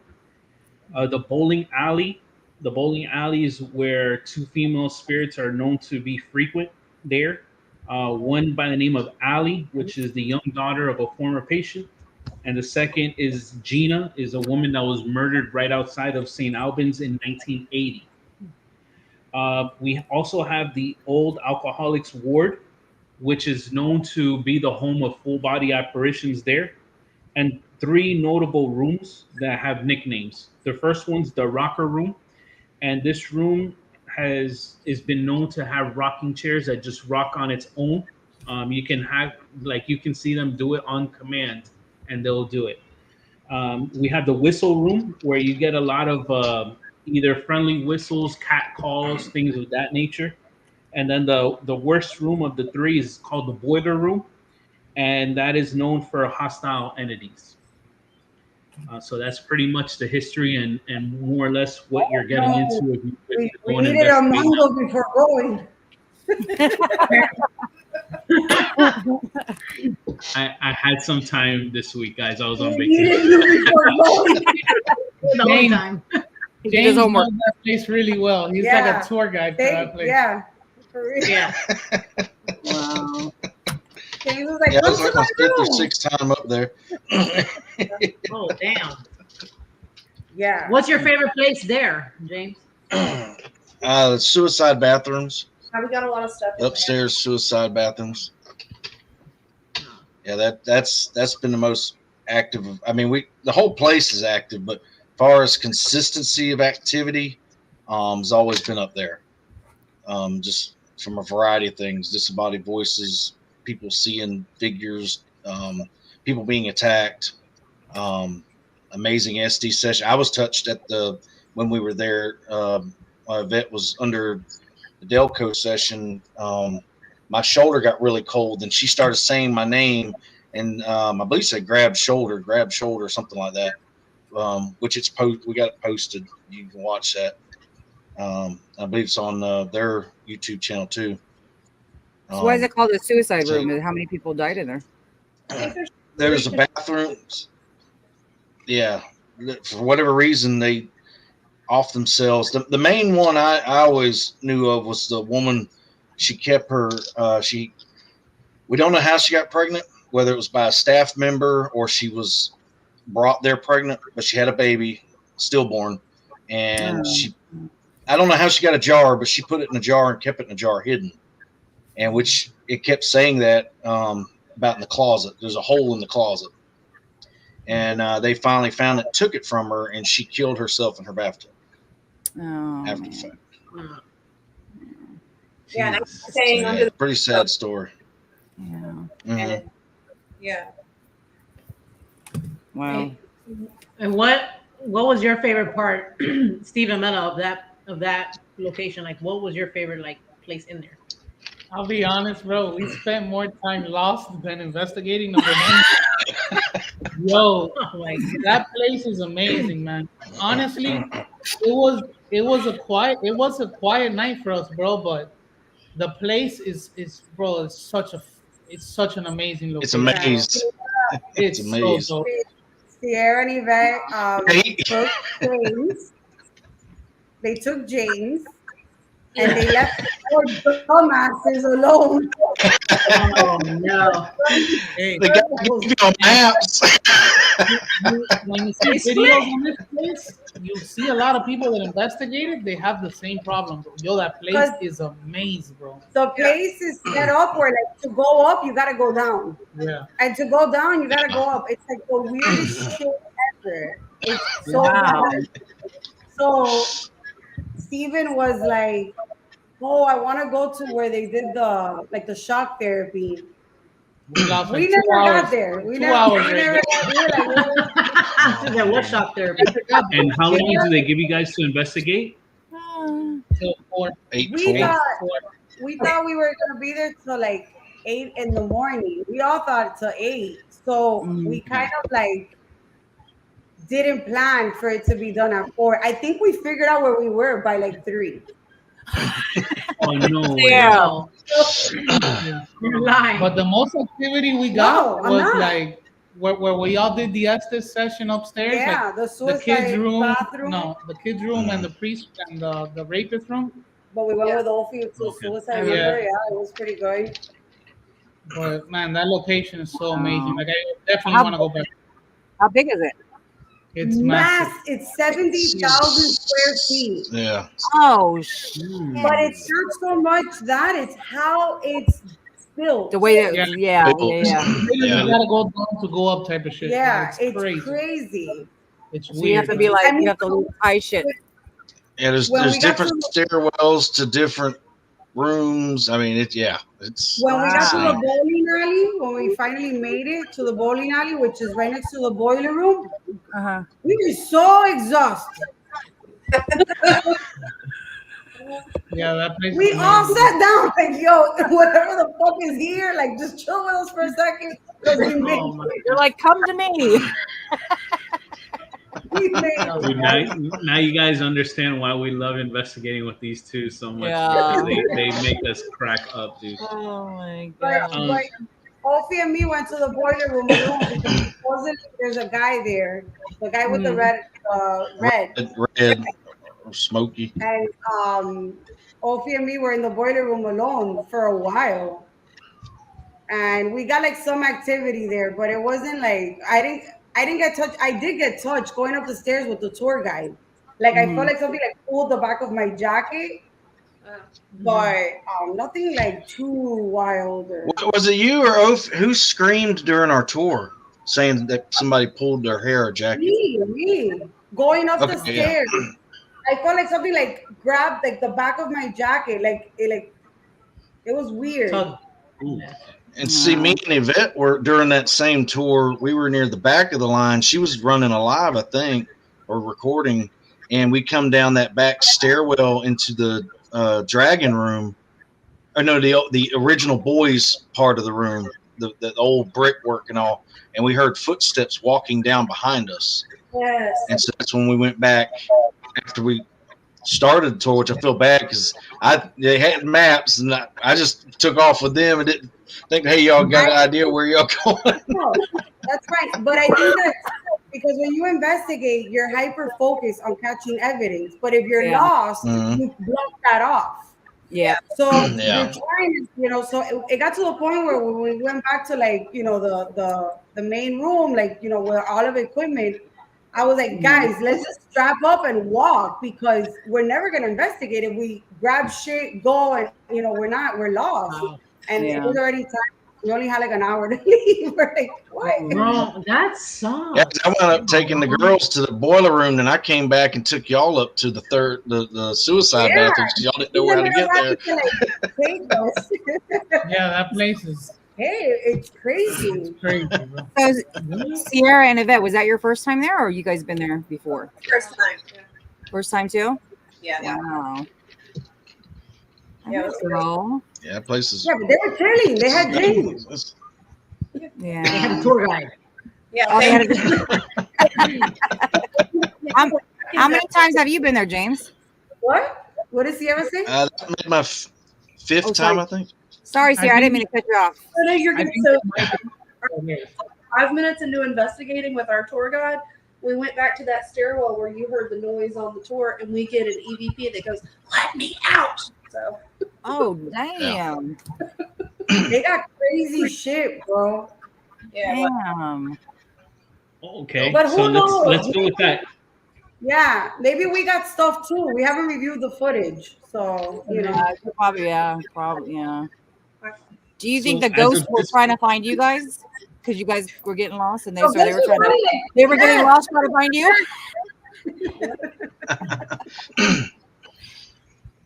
The bowling alley. The bowling alley is where 2 female spirits are known to be frequent there. One by the name of Allie, which is the young daughter of a former patient. And the second is Gina, is a woman that was murdered right outside of St. Albans in 1980. We also have the old alcoholics ward, which is known to be the home of full body apparitions there, and 3 notable rooms that have nicknames. The first one's the rocker room, and this room has been known to have rocking chairs that just rock on its own. You can see them do it on command, and they'll do it. We have the whistle room, where you get a lot of either friendly whistles, cat calls, things of that nature. And then the worst room of the 3 is called the boiler room, and that is known for hostile entities. So that's pretty much the history and more or less what you're getting into. We needed a mango before going. I had some time this week, guys. I was on You vacation. didn't do before going. The whole time. He did his James knows homework. that place really well. He's Yeah. like a tour guide for that place. Yeah. For real. Yeah. Wow. James was like, Yeah, I come was to like my my fifth or room. sixth time up there. Oh, damn. Yeah. What's your favorite place there, James? Suicide bathrooms. Now we got a lot of stuff in Upstairs suicide bathrooms. Yeah, that's been the most active. I mean, the whole place is active, but as far as consistency of activity, has always been up there. Just from a variety of things, disembodied voices, people seeing figures, people being attacked, amazing SD session. I was touched when we were there. Yvette was under the 𝐿𝒂𝒄𝒌𝐺 session. My shoulder got really cold, and she started saying my name, and I believe she said grab shoulder, something like that. Which we got it posted. You can watch that. I believe it's on their YouTube channel too. So why is it called a suicide room? How many people died in there? There's a bathroom. Yeah, for whatever reason they off themselves. The main one I always knew of was the woman. She kept her. We don't know how she got pregnant, whether it was by a staff member or she was brought there pregnant, but she had a baby, stillborn, and I don't know how she got a jar, but she put it in a jar and kept it in a jar hidden, and which it kept saying that about in the closet. There's a hole in the closet, and they finally found it, took it from her, and she killed herself in her bathtub after the fact. Yeah, and I'm saying under the pretty sad story. Yeah. Mhm. yeah. Wow. And what was your favorite part, Steve and Mela, of that location? Like, what was your favorite place in there? I'll be honest, bro. We spent more time lost than investigating. Number one. Yo, that place is amazing, man. Honestly, it was a quiet night for us, bro. But the place is bro. It's such an amazing location. It's amazing. It's amazing. So Sierra and Yvette took James. They took James. And they left poor dumbasses alone. Oh no! They got to give you on maps. When you see videos on this place, you see a lot of people that investigated. They have the same problem, bro. Yo, that place is amazing, bro. The place is set up where, to go up, you gotta go down. Yeah. And to go down, you gotta go up. It's like the weirdest shit ever. It's so bad. So Steven was like, "Oh, I want to go to where they did the shock therapy." We never got there. We never got there. What shock therapy? And how long do they give you guys to investigate? Till 4. We thought we were gonna be there till 8 in the morning. We all thought till 8. So we kind of didn't plan for it to be done at 4. I think we figured out where we were by 3. Oh no! Yeah. You're lying. But the most activity we got was where we all did the Estes session upstairs. Yeah, the kids' room. bathroom. No, the kids' room and the priest and the rapist room. But we went with Ophi to suicide. Yeah. Yeah, it was pretty good. But man, that location is so amazing. I definitely want to go back. How big is it? It's massive. It's 70,000 square feet. Yeah. Oh shit! But it's not so much that; it's how it's built. The way that, yeah. You gotta go down to go up, type of shit. Yeah, it's crazy. It's so weird. you have to be you have to leave high shit. Yeah, there's different stairwells to different rooms. I mean, it's when we got to the bowling alley, when we finally made it to the bowling alley, which is right next to the boiler room, we were so exhausted. Yeah, that place. We all sat down yo, whatever the fuck is here, just chill with us for a second. You're like, come to me. We Dude, now you guys understand why we love investigating with these two so much. Yeah. They make us crack up, dude. Oh my But, god. but Ophi and me went to the boiler room alone because supposedly there's a guy there, the guy with the red. Red, or smoky. And Ophi and me were in the boiler room alone for a while. And we got like some activity there, but it wasn't like I didn't get touched. I did get touched going up the stairs with the tour guide. Like I felt like something like pulled the back of my jacket, but nothing like too wild. Or... Was it you or Oath who screamed during our tour, saying that somebody pulled their hair or jacket? Me going up the Okay, stairs. yeah. I felt like something like grabbed like the back of my jacket, like it was weird. And see, me and Yvette were during that same tour. We were near the back of the line. She was running a live, I think, or recording, and we come down that back stairwell into the dragon room. Or no, the original boys part of the room, the old brickwork and all. And we heard footsteps walking down behind us. Yes. And so that's when we went back after we started the tour, which I feel bad because they had maps and I just took off with them and didn't think, hey, y'all got an idea where y'all going? No, that's right. But I think that's because when you investigate, you're hyper focused on catching evidence. But if you're lost, you block that off. Yeah. So you're trying, so it got to the point where when we went back to like, the main room, like, where all of the equipment, I was like, guys, let's just strap up and walk because we're never going to investigate it. We grab shit, go, and, we're lost. Wow. And it was already time. We only had like an hour to leave. We're like, what? Bro, that sucks. Yeah, I wound up taking the girls to the boiler room, and I came back and took y'all up to the suicide bathroom. Y'all didn't know how to get there. Yeah, that place is. Hey, it's crazy. It's crazy, bro. So, Sierra and Yvette, was that your first time there, or you guys been there before? First time. First time too? Yeah. Wow. Yeah, girl. Yeah, that place is. Yeah, but they were chilling. They had drinks. Yeah. They had a tour guide. Yeah. Oh, they had how many times have you been there, James? What? What did Sierra say? That made my fifth time, I think. Sorry, Sierra, I didn't mean to cut you off. No, you're good. So 5 minutes into investigating with our tour guide, we went back to that stairwell where you heard the noise on the tour, and we get an EVP that goes, "Let me out!" So. Oh damn! They got crazy shit, bro. Yeah. Damn. Okay, But who so knows? let's go with that. Yeah, maybe we got stuff too. We haven't reviewed the footage, so Probably, yeah. Do you think So the ghosts as of were this- trying to find you guys because you guys were getting lost and they Oh, were trying to? They were getting lost trying to find you.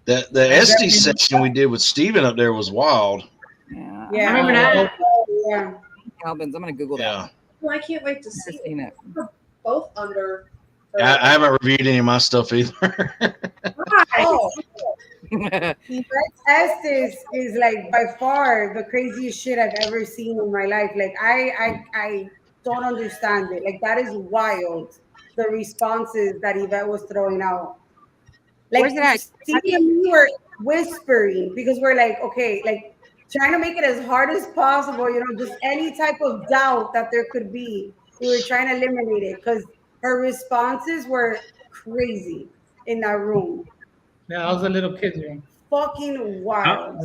The SD session we did with Steven up there was wild. Yeah, Yeah, I remember that. Yeah. Albans, I'm gonna Google that. Yeah. Well, I can't wait to see Seen it. both under. I haven't reviewed any of my stuff either. Oh, that test is like by far the craziest shit I've ever seen in my life. Like I don't understand it. Like that is wild. The responses that Yvette was throwing out. Like Where's it at? Steve and me were whispering because we're like, okay, like trying to make it as hard as possible, just any type of doubt that there could be. We were trying to eliminate it because her responses were crazy in that room. Yeah, I was a little kid there. Fucking wild.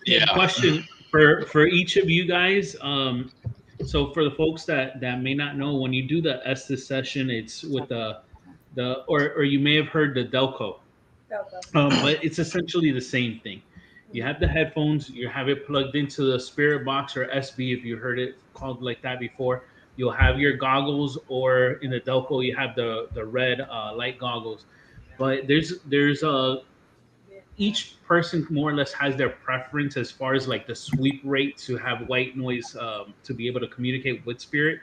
Yeah. Question for each of you guys. So for the folks that may not know, when you do the Estes session, it's with or you may have heard the 𝐿𝒂𝒄𝒌𝑺𝒎𝒐. But it's essentially the same thing. You have the headphones, you have it plugged into the spirit box or SB if you heard it called like that before. You'll have your goggles, or in the 𝐿𝒂𝒄𝒌𝑺𝒎𝒐 you have the red light goggles. But there's each person more or less has their preference as far as like the sweep rate to have white noise to be able to communicate with spirit.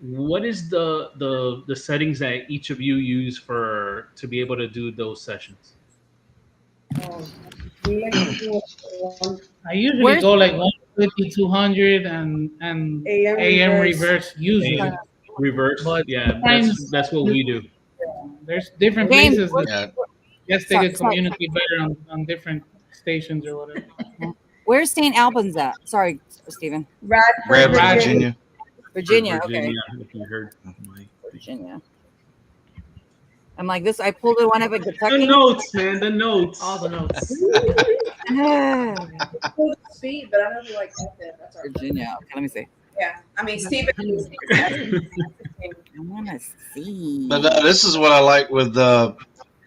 What is the settings that each of you use to be able to do those sessions? I usually go like 150, 200 and AM reverse usually. Reverse, But yeah, sometimes- that's what we do. There's different James, places that guess they could sorry. communicate better on different stations or whatever. Where's St. Albans at? Sorry, Stephen. Radford, Virginia. Virginia. Okay. If you heard Virginia. I'm like this. I pulled the one up in the Kentucky. notes, man, the notes. All the notes. Speed, but I never like FM. That's our Virginia. Okay, let me see. Yeah, I mean, Steve. I want to see. But this is what I like with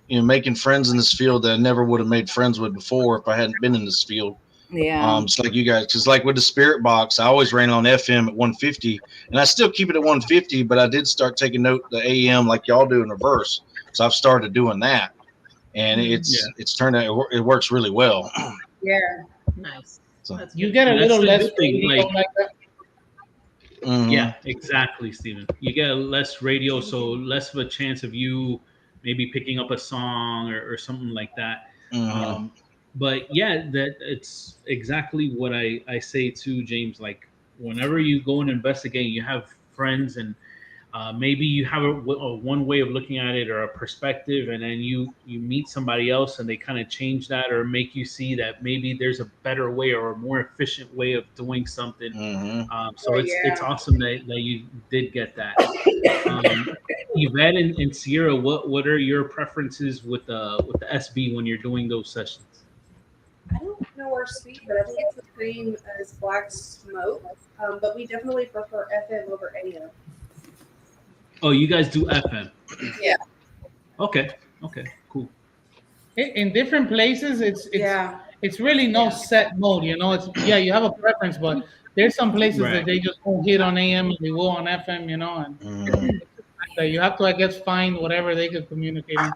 making friends in this field that I never would have made friends with before if I hadn't been in this field. Yeah. It's like you guys, because like with the Spirit Box, I always ran on FM at 150, and I still keep it at 150. But I did start taking note the AM like y'all do in reverse, so I've started doing that, and it's turned out it works really well. Yeah. Nice. So you get a little less radio, like that. Mm-hmm. Yeah, exactly, Stephen. You get a less radio, so less of a chance of you maybe picking up a song or something like that. Mm-hmm. But yeah, that it's exactly what I say to James. Like whenever you go and investigate, you have friends, and maybe you have a one way of looking at it or a perspective, and then you meet somebody else and they kind of change that or make you see that maybe there's a better way or a more efficient way of doing something. Mm-hmm. So it's awesome that you did get that. Yvette and Sierra, what are your preferences with the SB when you're doing those sessions? I don't know our speed, but I think it's the same as Blacksmoke. But we definitely prefer FM over AM. Oh, you guys do FM? Yeah. Okay, cool. In different places, it's really no set mode. You know, you have a preference, but there's some places that they just won't hit on AM and they will on FM. You know, and you have to, I guess, find whatever they could communicate on.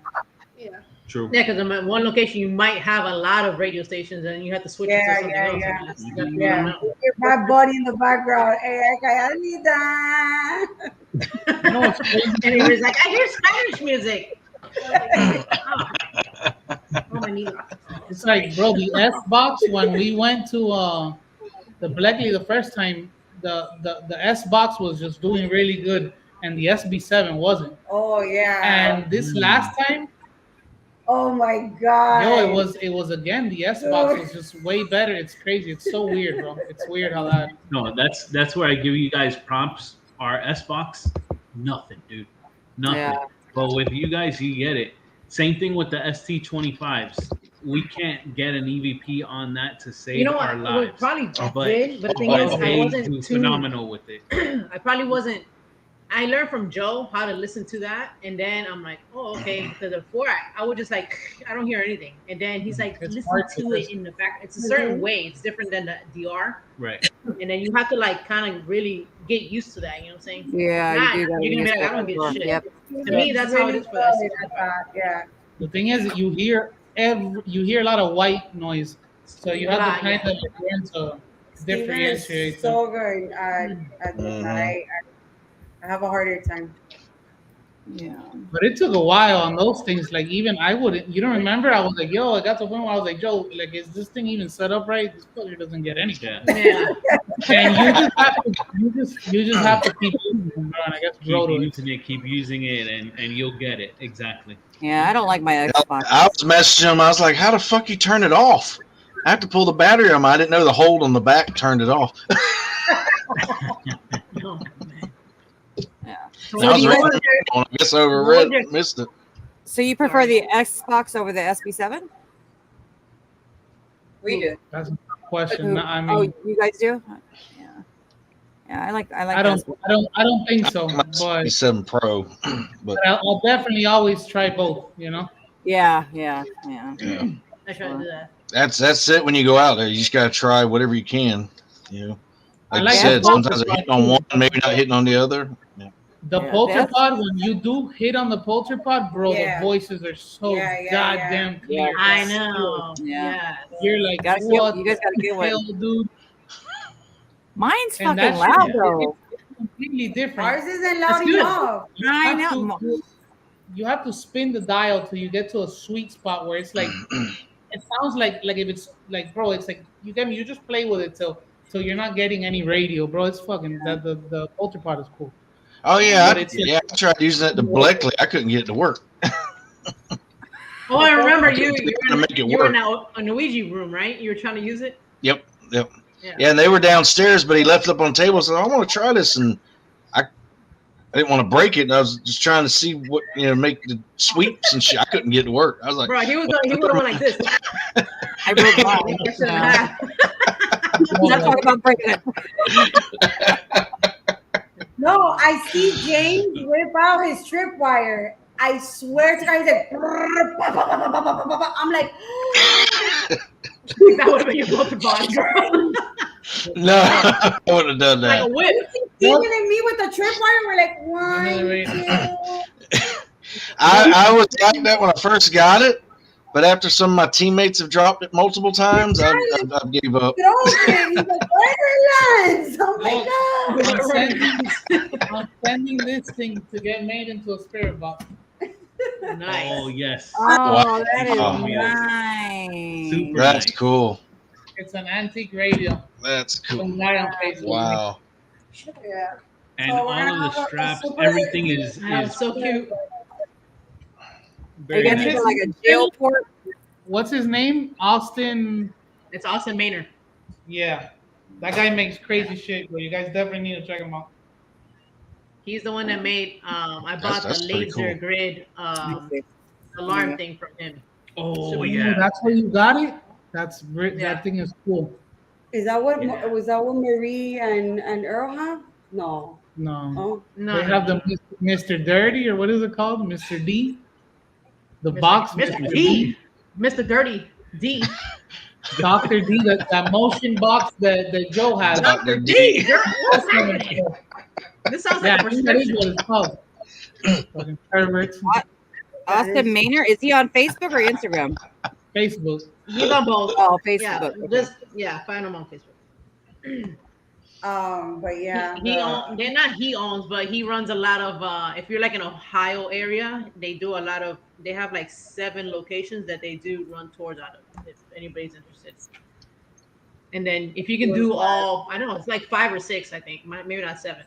Yeah. True. Yeah, because in one location you might have a lot of radio stations, and you have to switch it to something else. My buddy in the background. Hey, and he was like, I hear Spanish music. It's like, bro, the S box when we went to the Blackley the first time, the S box was just doing really good, and the SB7 wasn't. Oh yeah. And this last time. Oh my god! Yo, it was again. The S box was just way better. It's crazy. It's so weird, bro. It's weird how that. No, that's where I give you guys props. Our S box, nothing, dude, nothing. Yeah. But with you guys, you get it. Same thing with the ST25s. We can't get an EVP on that to save our lives. Probably did, but the thing is, I wasn't too phenomenal with it. I probably wasn't. I learned from Joe how to listen to that, and then I'm like, oh, okay. Because before I would just like, I don't hear anything, and then he's like, listen to it in the back. It's a certain way. It's different than the DR. Right. And then you have to like kind of really get used to that. You know what I'm saying? Yeah. You're gonna be like, I don't get shit. Yep. To me, that's how it is for us. Yeah. The thing is, you hear a lot of white noise, so you have to kind of learn to differentiate. So good. I have a harder time. Yeah. But it took a while on those things. Like even I wouldn't. You don't remember? I was like, yo, I got to a point where I was like, Joe, like, is this thing even set up right? This player doesn't get anything. Yeah. And you just have to keep using it, bro. And I guess keep using it, and you'll get it exactly. Yeah, I don't like my Xbox. I was messaging him. I was like, how the fuck you turn it off? I have to pull the battery on. I didn't know the hold on the back turned it off. So I guess I overread, missed it. So you prefer the Xbox over the SB7? We do. That's a question. I mean, you guys do? Yeah. I like. I don't think so. But SB7 Pro, but I'll definitely always try both. You know. Yeah. I try to do that. That's it. When you go out there, you just gotta try whatever you can. You know, like I you said, sometimes they're hitting on one, maybe not hitting on the other. Yeah. The polter pod, when you do hit on the polter pod, bro, the voices are so goddamn clear. I know. Yeah. You're like, you guys gotta get one, dude. Mine's fucking loud though. It's completely different. Ours isn't loud enough. I know. You have to spin the dial till you get to a sweet spot where it's like, it sounds like if it's like, bro, it's like you get me. You just play with it till you're not getting any radio, bro. It's fucking the polter pod is cool. Oh yeah, I tried using it to Blackley. I couldn't get it to work. Oh, I remember you. You were in a Ouija room, right? You were trying to use it. Yep. Yeah, and they were downstairs, but he left it up on the table. So I want to try this, and I didn't want to break it. And I was just trying to see what make the sweeps and shit. I couldn't get it to work. I was like, bro, he would have went like this. I broke mine. Not talking about breaking it. No, I see James whip out his tripwire. I swear to God, he's like, I'm like, that would have been your 𝑯𝒂𝒂𝒏𝒈, no, I wouldn't have done that. like a whip. Steven and me with the tripwire, we're like, 1, 2. I was like that when I first got it, but after some of my teammates have dropped it multiple times, I gave up. He's like, where's the lens? Oh my God. I'm sending this thing to get made into a spirit box. Nice. Oh yes. Oh, that is nice. Super That's nice. cool. It's an antique radio. That's cool. Some guy on Facebook. Wow. Yeah. And So all of the straps, everything is So cute. Are you guys using like a jail port? What's his name? Austin. It's Austin Maynard. Yeah. That guy makes crazy shit, but you guys definitely need to check him out. He's the one that made. I bought That's the pretty laser cool. grid alarm thing from him. Oh Ooh, yeah. that's where you got it? That thing is cool. Is that what Yeah. was that what Marie and Earl have? No. No. Oh. No, They have the Mr. Dirty, or what is it called? Mr. D? The box Mr. D. Mr. Dirty D. Dr. D, that motion box that Joe has. Dr. D. This sounds Yeah, like a I think that is prescription. what it's called. Fucking perverts. Austin Maynard, is he on Facebook or Instagram? Facebook. He's on both. Oh, Yeah, Facebook. Okay. find him on Facebook. But yeah. They're not he owns, but he runs a lot of. If you're like in Ohio area, they do a lot of. They have like 7 locations that they do run tours out of. If anybody's interested. And then if you can do all, I don't know, it's like 5 or 6, I think, maybe not 7.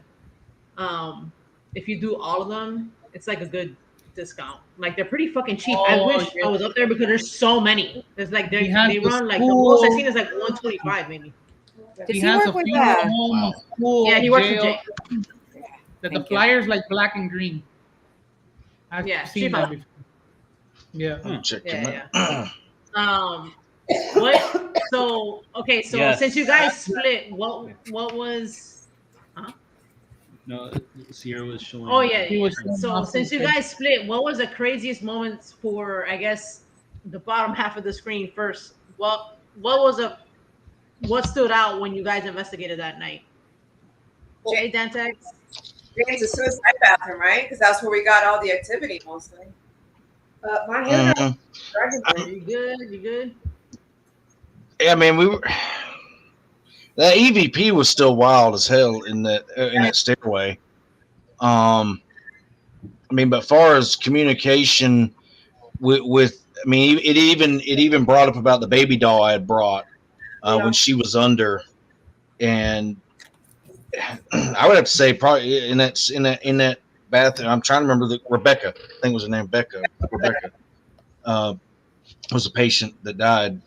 If you do all of them, it's like a good discount. Like they're pretty fucking cheap. I wish I was up there because there's so many. It's like they run like the most I've seen is like 125 maybe. Does he work with that? Yeah, he works with Jay. That the flyers like black and green. I've seen that before. Yeah. Check Yeah, him out. What? So okay, so Yes. since you guys split, what was? No, Sierra was showing. Oh yeah. He was So since you guys split, what was the craziest moments for? I guess the bottom half of the screen first. What stood out when you guys investigated that night? Jay Dantex? James, the suicide bathroom, right? Because that's where we got all the activity mostly. My hair. You good? You good? Yeah, man, that EVP was still wild as hell in that stairway. I mean, but far as communication with I mean, it even brought up about the baby doll I had brought when she was under, and I would have to say probably in that bathroom. I'm trying to remember Rebecca. I think was her name. Rebecca was a patient that died.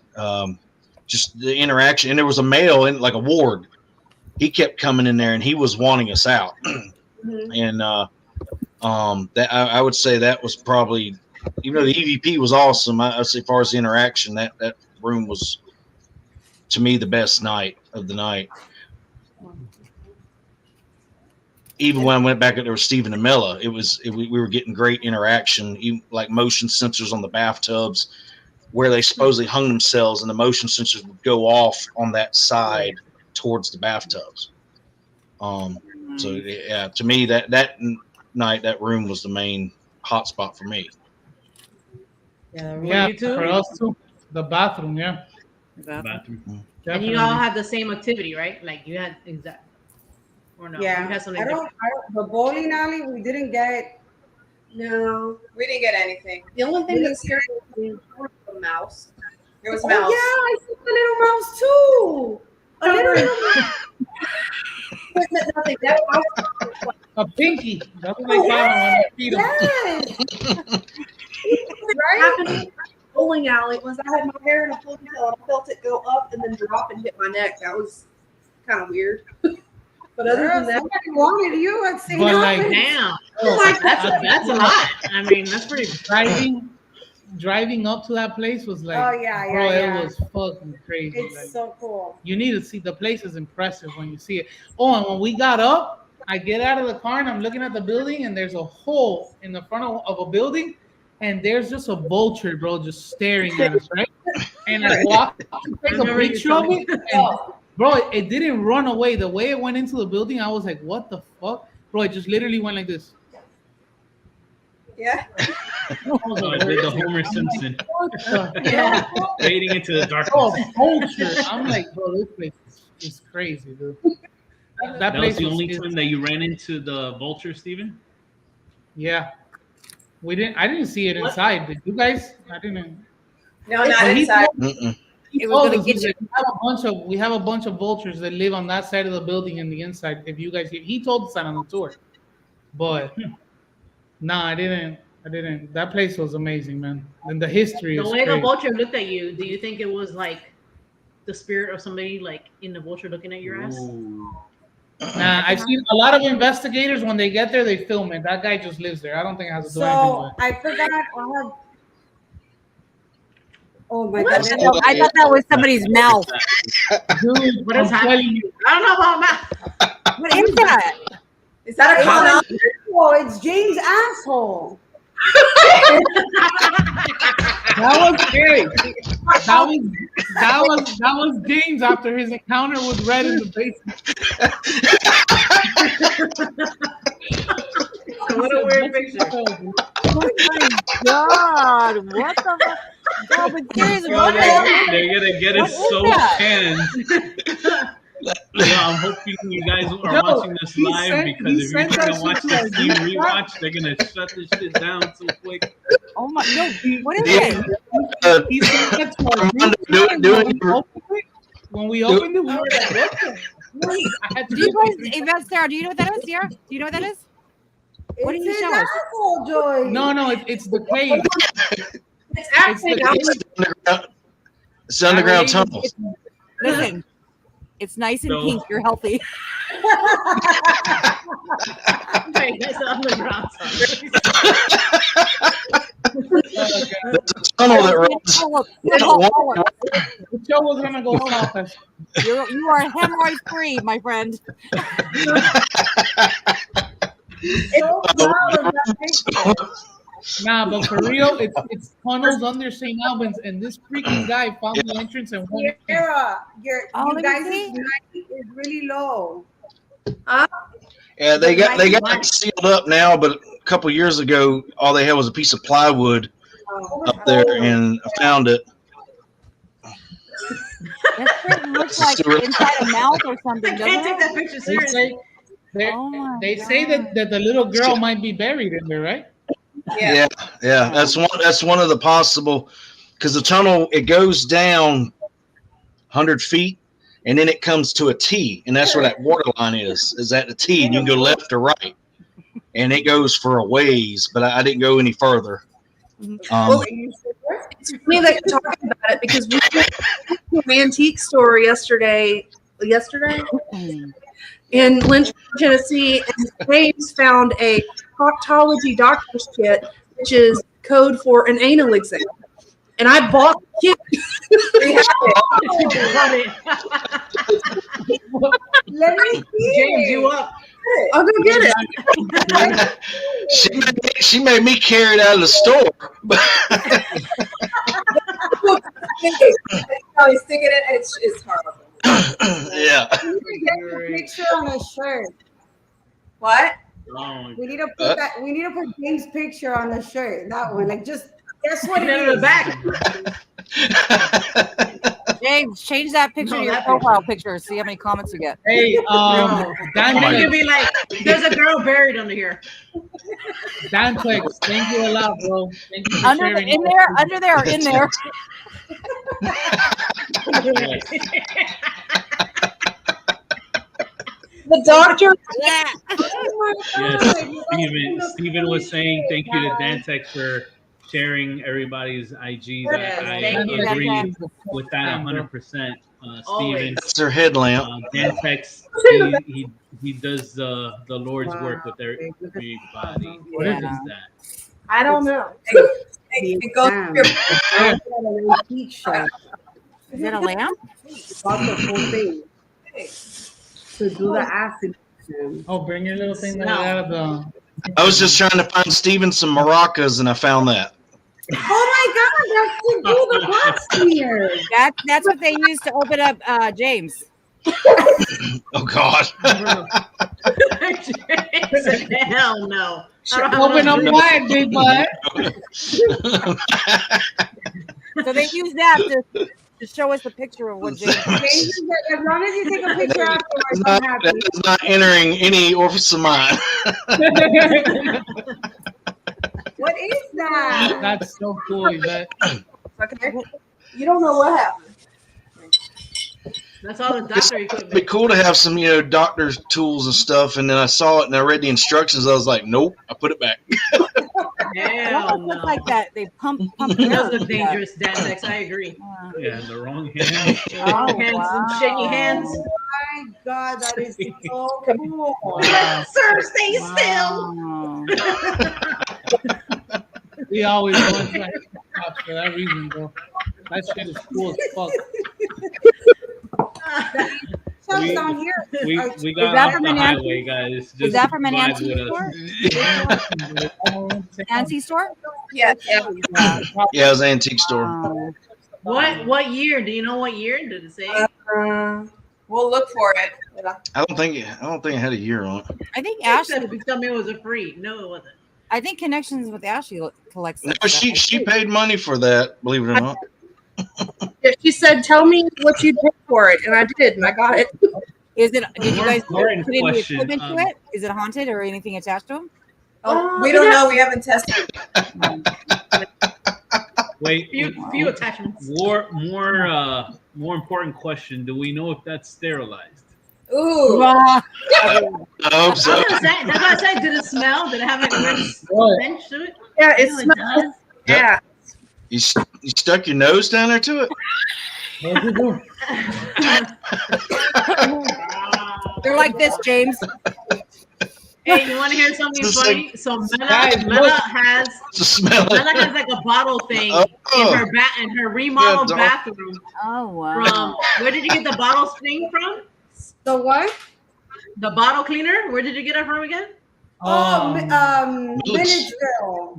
Just the interaction, and there was a male in like a ward. He kept coming in there, and he was wanting us out. And that I would say that was probably, even though the EVP was awesome, I'd say as far as the interaction, that room was to me the best night of the night. Even when I went back, there was Steve and Mela. We were getting great interaction, even like motion sensors on the bathtubs, where they supposedly hung themselves, and the motion sensors would go off on that side towards the bathtubs. So yeah, to me that night, that room was the main hotspot for me. Yeah, for us too. The bathroom, yeah. Bathroom. And you all had the same activity, right? Like you had exact. Or no? Yeah. You had something I don't. The bowling alley, we didn't get. No, we didn't get anything. The only thing that scared me was the mouse. There was Oh mouse. yeah, I see the little mouse too. A little Nothing. That mouse A pinky. That's what they call them when they feed them. yes. right? bowling alley was I had my hair in a ponytail and I felt it go up and then drop and hit my neck. That was kind of weird. But other than that, somebody wanted you at St. But, like, Albans. Damn. Like, That's a lot. I mean, that's pretty. driving up to that place was like, Oh, yeah, bro, yeah. it was fucking crazy. It's Like, so cool. you need to see the place is impressive when you see it. Oh, and when we got up, I get out of the car and I'm looking at the building and there's a hole in the front of a building and there's just a vulture, bro, just staring at us, right? And I walk, take a picture of it, and bro, it didn't run away. The way it went into the building, I was like, what the fuck? Bro, it just literally went like this. Yeah. Oh, I did the Homer Simpson. Yeah. Fading into the darkness. Oh, vulture. I'm like, bro, this place is crazy, dude. That was the only time that you ran into the vulture, Steven? Yeah. I didn't see it inside. Did you guys? I didn't. No, not inside. He It was told gonna us, get he's you. like, we have a bunch of vultures that live on that side of the building and the inside. If you guys, he told us that on the tour, but no, I didn't. That place was amazing, man. And the history The is way the great. vulture looked at you, do you think it was like the spirit of somebody like in the vulture looking at your ass? Ooh. Nah, I've seen a lot of investigators when they get there, they film it. That guy just lives there. I don't think it has to do anything So with it. I forgot. I had. Oh my I god! thought that was somebody's mouth. Dude, What is I'm telling you, I don't know about that. What is that? Is that a clown? Oh, it's James' asshole. that was scary. That was James after his encounter with Red in the basement. What a weird picture. Oh my god! What the fuck? No, but seriously, Bro, what the hell? they're gonna get What it is so that? canned. Yeah, I'm hoping you guys are watching this he live sent- because he if you're sent trying that to watch shit the to us. Steam rewatch, they're gonna shut this shit down so quick. Oh my! No, what is Yeah. it? He sent that to our Armando, group chat, do and it. when we opened it, we were like, what the? Wait, I had to Do you go- guys, Yvette, Sarah, do you know what that is, Sierra? Do you know what that is? What did It's you his show us? asshole, Joy. No, it's the cave. it's It's actually the It's the underground That tunnels. Listen, it's nice and No. pink. You're healthy. Wait, that's the underground tunnel. There's a tunnel that runs. The show was gonna go south. You are hemorrhoid free, my friend. Nah, but for real, it's tunnels under St. Albans, and this freaking guy found the entrance and went in. Sarah, Oh, you let me guys' see. night is really low. Yeah, they got it sealed up now, but a couple years ago, all they had was a piece of plywood up there, and I found it. That shit looks like inside a mouth or something, I can't take doesn't that it? picture They seriously. say, Oh my they say that the little girl might be buried in there, right? Yeah. Yeah. That's one of the possible, because the tunnel, it goes down 100 feet, and then it comes to a T, and that's where that water line is at the T, and you can go left or right, and it goes for a ways, but I didn't go any further. Well, it's funny that you're talking about it because we went to an antique store yesterday in Lynchburg, Tennessee, and James found a proctology doctor's kit, which is code for an anal exam. And I bought the kit. Let me see. James, you up? I'll go get it. She made me carry it out of the store. Oh, he's sticking it. It's horrible. Yeah. We need to get a picture on a shirt. What? Oh, We need to put that. We need to put James' picture on the shirt. That one, like, just guess what it None of is. the back. James, change that picture No, to your that profile picture. See how many comments you get. Hey, Dan, You can be like, there's a girl buried under here. Dantex, thank you a lot, bro. Thank you for Under sharing. in there, under there, or in there. The doctor. Yeah. yes. Steven was saying thank you to Dantex for sharing everybody's IGs. Yes, I thank you. agree with that 100%. Steven. Always. That's their headlamp. Dantex, he does the Lord's work with everybody. What is that? I don't know. It goes Damn. through your Antique shop. Is it a lamp? Bought the full thing to do the acid. Oh, bring your little thing that No. I got of the. I was just trying to find Steven some maracas, and I found that. Oh my God, that's to do the box here. That's what they use to open up James. Oh God! Hell no. I don't have Open enough up wide, big boy. So they use that to show us the picture of what James. As long as you take a picture afterwards, I'm That happy. is not entering any orifice of mine. What is that? That's so cool, Yvette. okay. You don't know what happened. That's all the It'd doctor be equipment. cool to have some, doctor's tools and stuff. And then I saw it and I read the instructions. I was like, nope, I put it back. It Hell almost looks no. like that. They pump It it does up. look dangerous, Dantex. I agree. Yeah, the wrong hand. Oh, Hands, wow. shaky hands. Oh my God, that is so cool. Sir, stay still. Wow. We always want to for that reason, bro. That shit is cool as fuck. Shop's down here. We Is got that off from the an highway, guys. Just Is that from an vibe antique with us. store? Antique store? Yeah. Yeah, it was an antique store. Oh. What year? Do you know what year? Did it say? We'll look for it. I don't think it had a year on it. I think Ashley Ashley. tell me it was a free. No, it wasn't. I think Connections with Ashley collects. No, that stuff. she paid money for that. Believe it or not. Yeah, she said, "Tell me what you paid for it," and I did, and I got it. Is it? Did you guys put More important any question, equipment to it? Is it haunted or anything attached to them? We don't know. We haven't tested. Wait, Few attachments. more important question. Do we know if that's sterilized? Ooh. I hope I was so. gonna say, that's what I said. Did it smell? Did it have like a nice What? stench to it? Yeah, it No, it smells. does. Yeah. You stuck your nose down there to it? They're like this, James. Hey, you want to hear something Just funny? So Guys, Mela has Just smell it. like a bottle thing Oh. in her remodeled Yeah, bathroom. Oh wow. From where did you get the bottle thing from? The what? The bottle cleaner. Where did you get it from again? Milledgeville.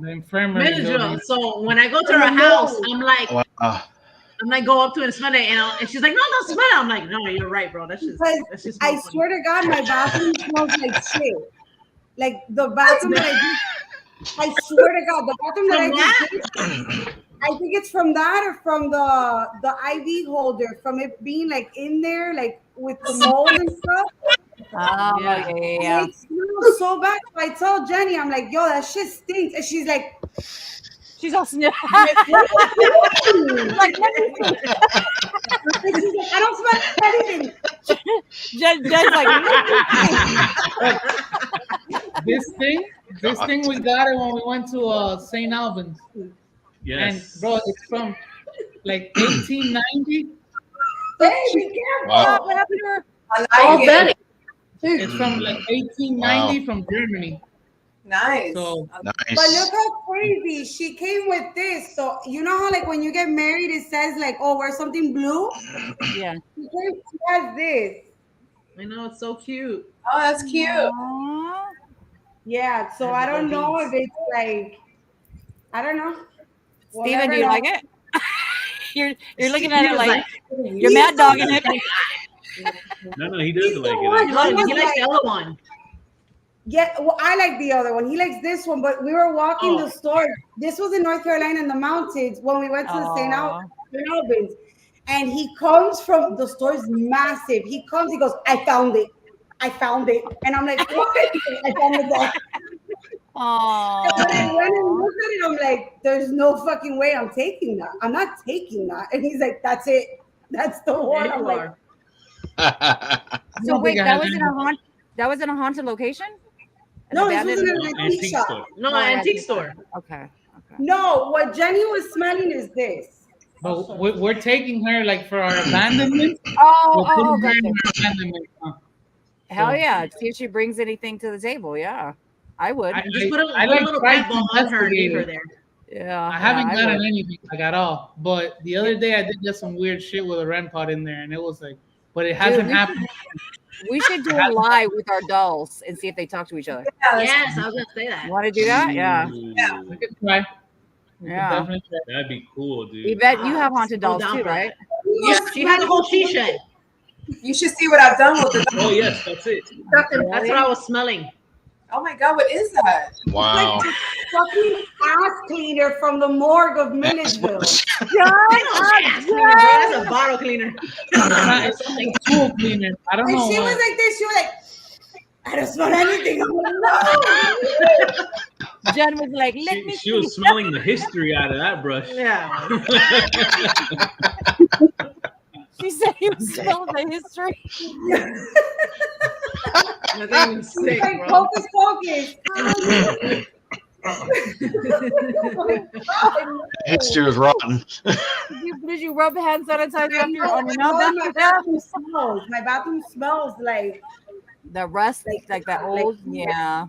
The infirmary. Milledgeville. So when I go to her house, I'm like, Wow. go up to it and smell it, and she's like, no, don't smell it. I'm like, no, you're right, bro. That's just I funny. swear to God, my bathroom smells like shit. Like the bathroom that I swear to God, the bathroom that I just did, I think it's from that or from the IV holder, from it being like in there, like with the mold and stuff. Oh Yeah. yeah. It smells so bad. So I told Jenny, I'm like, yo, that shit stinks. And she's like, She's all sniff. like, I don't smell anything. Jen's like, This thing we got it when we went to St. Albans. Yes. And bro, it's from like 1890. Hey, be careful. Wow. what happened to her? I like Betty. it. It's from like 1890 from Germany. Nice. So But Nice. look how crazy. She came with this. So you know how like when you get married, it says like, oh, wear something blue? Yeah. She has this. I know, it's so cute. Oh, that's cute. Aw. Yeah, so I don't know if it's like, I don't know. We'll Steven, never do you know. like it? You're looking at it Steven's like you're mad dogging it. No, he does like He it. likes the other one. Yeah, well, I like the other one. He likes this one, but we were walking the store. This was in North Carolina in the mountains when we went to the St. Albans. And he comes from the store's massive. He comes, he goes, I found it. And I'm like, what? I found it there. Aww. And when I went and looked at it, I'm like, there's no fucking way I'm taking that. I'm not taking that. And he's like, that's it. That's the one. I'm like, So wait, that was in a haunted location? no, this abandoned- wasn't an antique shop. No, antique store. Okay. No, what Jenny was smelling is this. But we're taking her like for our abandonment. Oh, We're putting her gotcha. in our abandonment. Hell So- yeah. See if she brings anything to the table. Yeah. I would. Just put a like little trying pet to ball on her and leave her investigate it. there. Yeah. I haven't yeah, gotten would. anything like at all. But the other day I did get some weird shit with a REM pod in there, and it was like, but it hasn't happened. We should do a live with our dolls and see if they talk to each other. Yes, I was gonna say that. You want to do that? Yeah. Yeah. We could try. We could Yeah. definitely try. That'd be cool, dude. Yvette, you have haunted Go dolls down too, for right? Yeah. She has a whole she shed. You should see what I've done with the. Oh yes, that's it. That's what I was smelling. Oh my God, what is that? Wow. Fucking ass cleaner from the morgue of Milledgeville. That's a bottle cleaner. It's a tool cleaner. I don't And know. she why. was like this. She was like, I don't smell anything. I'm like, no. Jen was like, let me She was smelling the history out of that brush. Yeah. She said you smelled the history. Nothing even sick, Like bro. Hocus Pocus. History was rotten. Did you rub hand sanitizer on your My mouth? bathroom smells. My bathroom smells like The rust, like that old, yeah.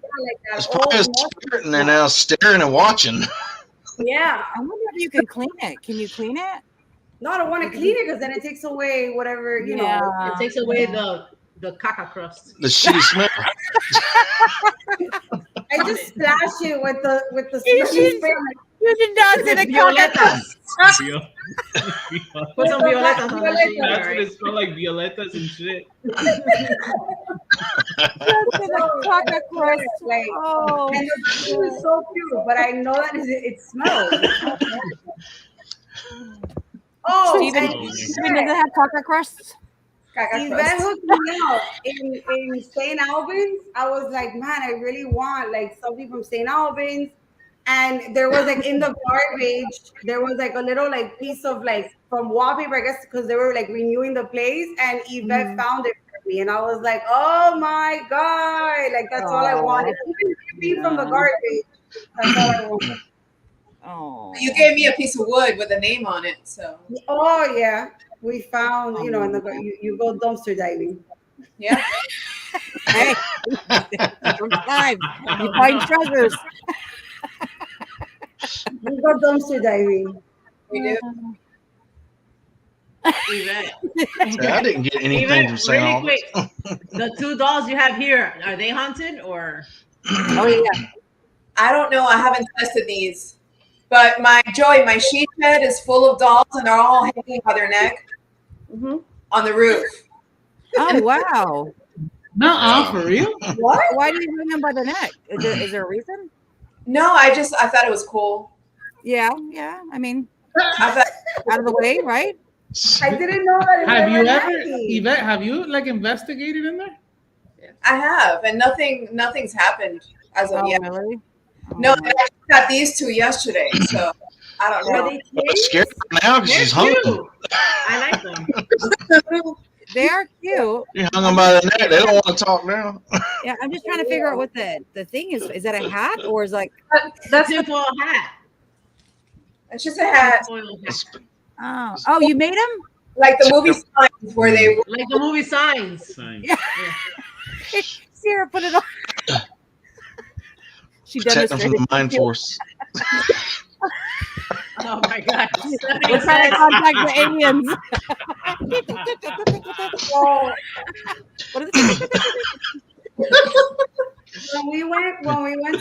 It's that probably a old. spirit and they're now staring and watching. Yeah. I wonder if you can clean it. Can you clean it? No, I don't want to clean it because then it takes away whatever, you know. Yeah. It takes away the caca crust. The shitty smell. I just splash it with the You smelling should- spray. You should dance in a Violetas. Violetas. Put some violetas on that shit. That's what Right? it smelled like, violetas and shit. dance in a caca crust. Like, Oh, and the bathroom is so cute, but I know that it smells. Oh, Steven, and Steven doesn't have caca crusts. Yvette hooked me up in St. Albans. I was like, man, I really want like something from St. Albans. And there was like in the garbage, there was like a little like piece of like from wallpaper, I guess, because they were like renewing the place. And Yvette found it for me, and I was like, oh my God, like that's all I wanted. Even from the garbage, that's all I wanted. Oh, You gave me a piece of wood with a name on it, so Oh yeah, we found, you know, in the you go dumpster diving. yeah. hey, sometimes you find treasures. We go dumpster diving. We do. Yvette. I didn't get anything from St. Really Albans. quick. The two dolls you have here, are they haunted or? Oh yeah, I don't know. I haven't tested these, but my sheet bed is full of dolls, and they're all hanging by their neck on the roof. oh wow. Nuh-uh, for real? What? Why do you hang them by the neck? Is there a reason? No, I thought it was cool. Yeah. I mean, I thought, out of the way, right? I didn't know that. It Have was you never ever, hanging. Yvette, have you like investigated in there? I have, and nothing's happened as of Oh yet. really? No, I actually got these two yesterday, so I don't Are know. they I'm kids? scared now because she's hung them. I like them. They are cute. You hung them by the neck. They don't want to talk now. Yeah, I'm just trying to figure out what the thing is. Is that a hat or is like? That's tinfoil hat. It's just a hat, Tinfoil hat. Oh, you made them? like the movie signs where they were. Like the movie Signs. Sign. Sierra put it on. She Protect them from demonstrated. the mind force. Oh my God. We're trying to contact the aliens. What is it? When we went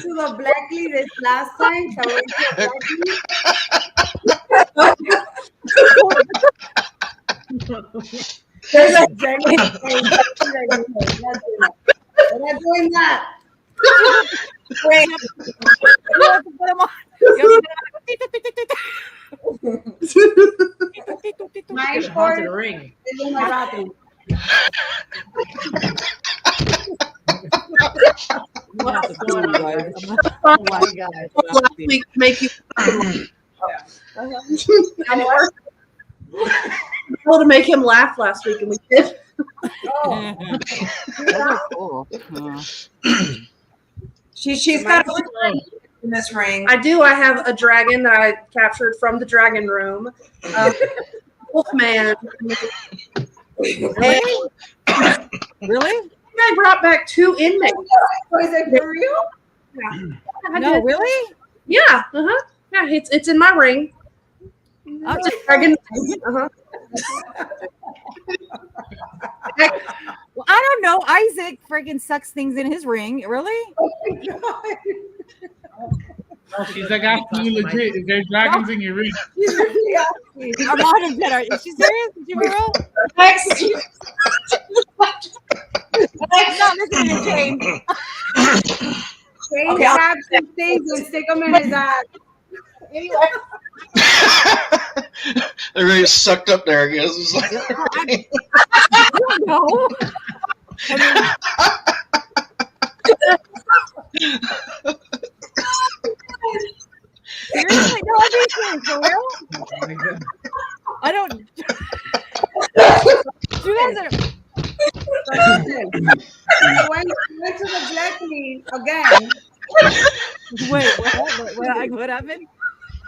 to the Blackley this last time, so we went to Blackley. There's a Jenny. We're not doing that. Wait, You have to put them on. You have to put them on. My Haunted part ring. is in my bathroom. What's going on, guys? Oh my God. Make you I'm able to make him laugh last week, and we did. Oh, Those are cool. she's got a in this ring. I do. I have a dragon that I captured from the dragon room. Wolfman. Really? Really? I brought back 2 inmates. Was it for real? Yeah. No, really? Yeah. Uh-huh. Yeah, it's in my ring. Oh, It's a dragon. Uh-huh. well, I don't know. Isaac freaking sucks things in his ring. Really? Oh my God. Oh, she's like, after you legit. Is there dragons in your ring? She's really asking. I'm on dead. Is she serious? Is she for real? I'm not listening to James. James Okay, grab some things and stick them in his ass. Anyway, They're really sucked up there, I guess. It's like, I don't know. Seriously? No, I'm being serious. For real? I don't. You guys are. We went to the Black League again. Wait, what happened?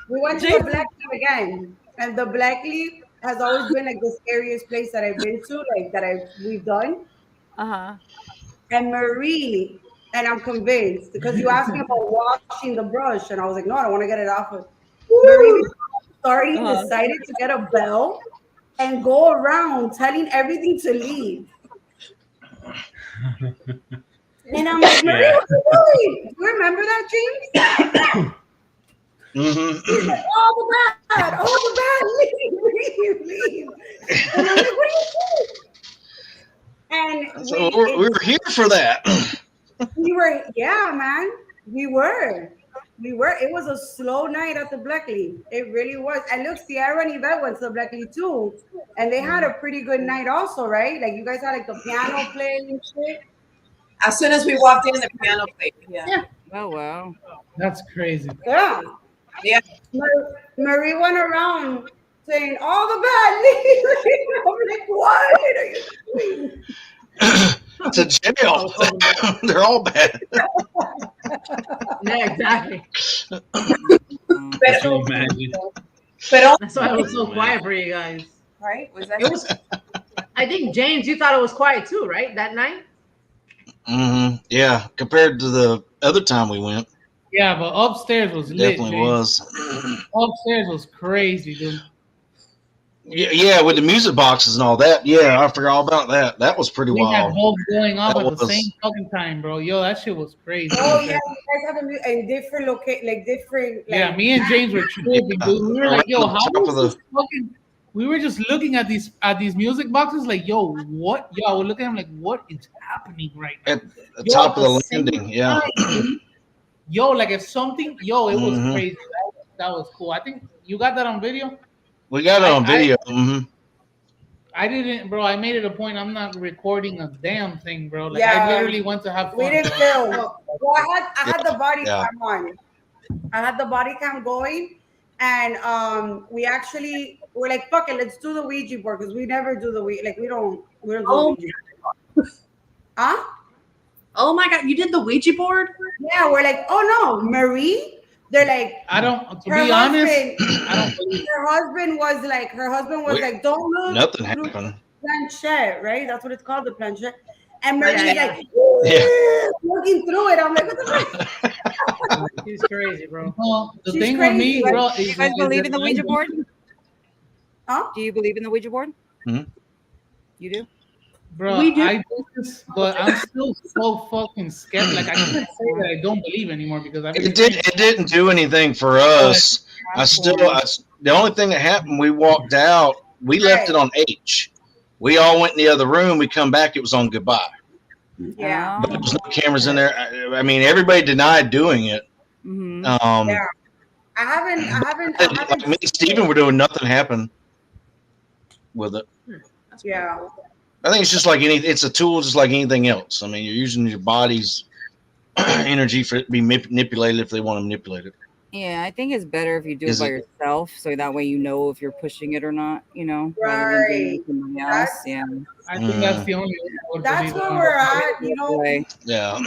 We went to the Black League again. And the Black League has always been like the scariest place that I've been to, like we've done. Uh-huh. And Marie, and I'm convinced, because you asked me about washing the brush, and I was like, no, I don't want to get it off of. Marie decided to get a bell and go around telling everything to leave. And I'm like, Marie, what are you doing? Do you remember that, James? mm-hmm. Like, all the bad, leave. And I'm like, what are you doing? And So we were here for that. we were, yeah, man, we were. It was a slow night at the Black League. It really was. And look, Sierra and Yvette went to the Black League too, and they had a pretty good night also, right? Like you guys had like the piano playing and shit. as soon as we walked in, the piano played. Yeah. Oh, wow. That's crazy. Yeah. Yeah. Marie went around saying all the bad league. I'm like, what are you doing? To jail. They're all bad. Yeah, exactly. But, So imagine. but That's why it was so quiet for you guys. right? Was that It was. I think James, you thought it was quiet too, right? That night. Mm-hmm. Yeah, compared to the other time we went, Yeah, but upstairs was lit. definitely James. was. Upstairs was crazy, dude. Yeah, with the music boxes and all that. Yeah, I forgot all about that. That was pretty We had wild. both going off That at the was- same fucking time, bro. Yo, that shit was crazy. Oh yeah, you guys have a different like different. Like, Yeah, me and James were tripping, dude. We were like, yo, Around the how top is of the- this fucking? We were just looking at these music boxes, like, yo, what? Yo, we're looking at them like, what is happening right now? At the Yo, top of at the same landing, yeah. time, yo, like if something, yo, it was Mhm. crazy. That was cool. I think you got that on video. We got it on I- video. Mm-hmm. I didn't, bro. I made it a point. I'm not recording a damn thing, bro. Like Yeah. I literally went to have fun. we didn't bro. film. Well, I had the body Yeah. cam on. I had the body cam going, and we actually were like, fuck it, let's do the Ouija board because we never do the Ouija. Like we don't do the Ouija. Huh? Oh my God, you did the Ouija board? Yeah, we're like, oh no, Marie. They're like, I don't. To her be honest, husband. I don't believe. Her husband was Wait, like, don't look. Nothing through happened. planchette, right? That's what it's called, the planchette. And Marie's Yeah. like, Yeah. looking through it. I'm like, what the fuck? He's crazy, bro. Well, the She's thing with crazy. me, bro, Do you guys believe in the Ouija board? Huh? Do you believe in the Ouija board? Mhm. You do? Bro, We do. I do this, but I'm still so fucking scared. Like I can't say that I don't believe anymore because I've been It didn't do anything for us. The only thing that happened, we walked out. We left it on H. We all went in the other room. We come back. It was on goodbye. Yeah. But there was no cameras in there. I mean, everybody denied doing it. Mm-hmm. Yeah. I haven't. Like me and Steven were doing nothing happened with it. Yeah. I think it's just like it's a tool just like anything else. I mean, you're using your body's energy for it to be manipulated if they want to manipulate it. Yeah, I think it's better if you do Is it by it- yourself, so that way you know if you're pushing it or not. You know, rather than doing it with somebody else. Yeah. I think that's the only way I would That's believe where it. we're at. You know, Way. Yeah.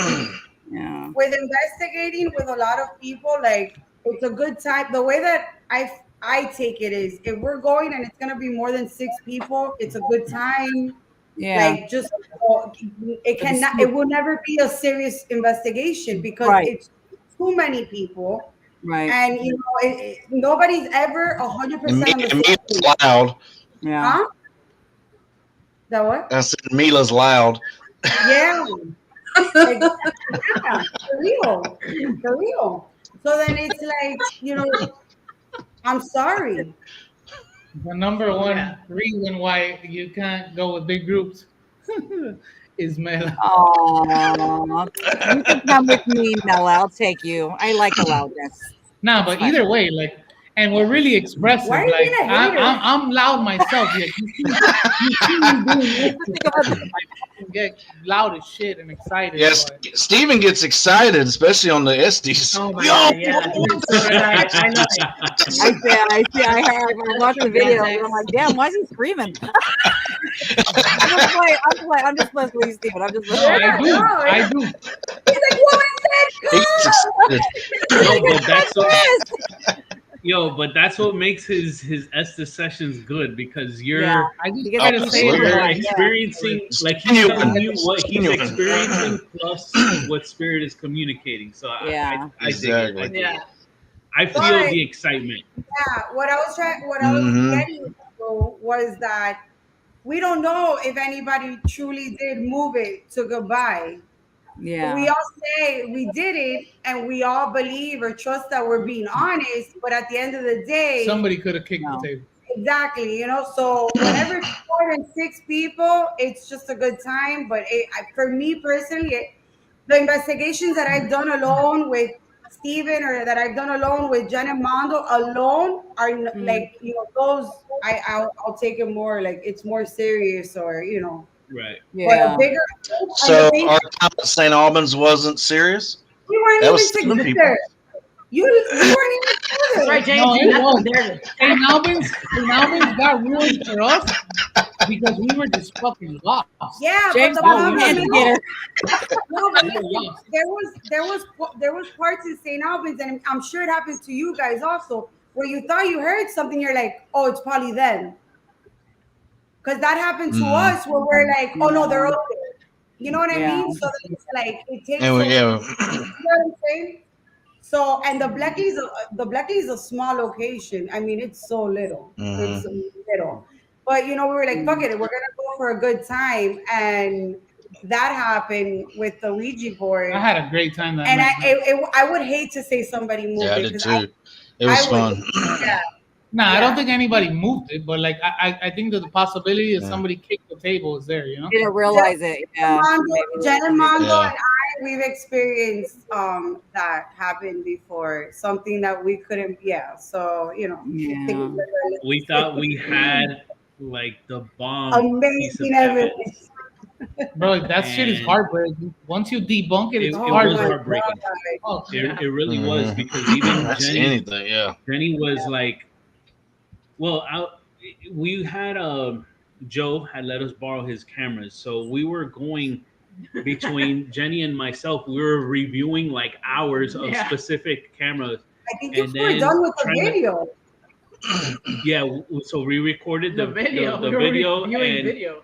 Yeah. with investigating with a lot of people, like it's a good time. The way that I take it is, if we're going and it's gonna be more than 6 people, it's a good time. Yeah. Like just it will never be a serious investigation because Right. it's too many people, Right. and nobody's ever 100% on the And same Mila's page. loud. Yeah. Huh? That what? I said Mila's loud. Yeah. Like, yeah, for real. For real. So then it's like, I'm sorry. The number one Yeah. reason why you can't go with big groups is Mela. Aw. You can come with me, Mela. I'll take you. I like the loudness. Nah, but either way, like, and we're really expressive. Why are you Like, being a hater? I'm loud myself. Like, you see me doing this, I get loud as shit and excited. Yes, but- Steven gets excited, especially on the SDs. Oh my Yo, God, yeah. He's so excited. I know it. I watched the video and I'm like, damn, why is he screaming? I'm just messing with you, Steven. I'm just No, messing with you. I do. He's like, what he gets excited. But that's what makes his Esther sessions good, because you're Yeah. I just You get try to that say absolutely. it you're right. experiencing, like he's telling you what he's experiencing plus what spirit is communicating. So Yeah. I dig it. I Exactly. dig Yeah. it. I feel But- the excitement. Yeah, what I was Mhm. getting to was that we don't know if anybody truly did move it to goodbye. Yeah. We all say we did it, and we all believe or trust that we're being honest. But at the end of the day, Somebody could have kicked No. the table. exactly, So whenever it's more than 6 people, it's just a good time. But for me personally, the investigations that I've done alone with Steven, or that I've done alone with Jen and Mondo alone, are like, those I'll take it more like it's more serious, or Right. But Yeah. a bigger So and the our time at St. Albans wasn't serious? we weren't That even was 7 people. together. We weren't even That's together. right, James. No, You it left was. him there. St. Albans got ruined for us because we were just fucking lost. Yeah, James, but the problem yeah, is, instigator. no, but We were listen, lost. there was parts in St. Albans, and I'm sure it happened to you guys also, where you thought you heard something, you're like, oh, it's probably them. Because that happened to us, where we're like, oh no, they're open. You know what I Yeah. mean? So it's like it takes. And you know what I'm saying? So, and the Blackley is a small location. I mean, it's so little. It's little. But we were like, fuck it, we're gonna go for a good time, and that happened with the Ouija board. I had a great time that And night. I would hate to say somebody moved Yeah, I it, did 'cause too. It was I would- fun. yeah. Nah, I Yeah. don't think anybody moved it, but like I think that the possibility that Yeah. somebody kicked the table is there, Didn't realize it. Yeah. Jen and Mondo Yeah. and I, we've experienced that happened before. Something that we couldn't. Yeah. So Yeah. things that are We thought we had like the bomb piece of amazing evidence. evidence. bro. That shit is And- heartbreaking. Once you debunk it, it's It was heartbreaking. heartbreaking. Oh, It really was, because even That's Jenny anything, yeah. was like, well, we had Joe had let us borrow his cameras, so we were going between Jenny and myself. We were reviewing like hours of Yeah. specific cameras. I think you And were then done with the trying to- video. Yeah, so we recorded The video. the We were video, reviewing and video.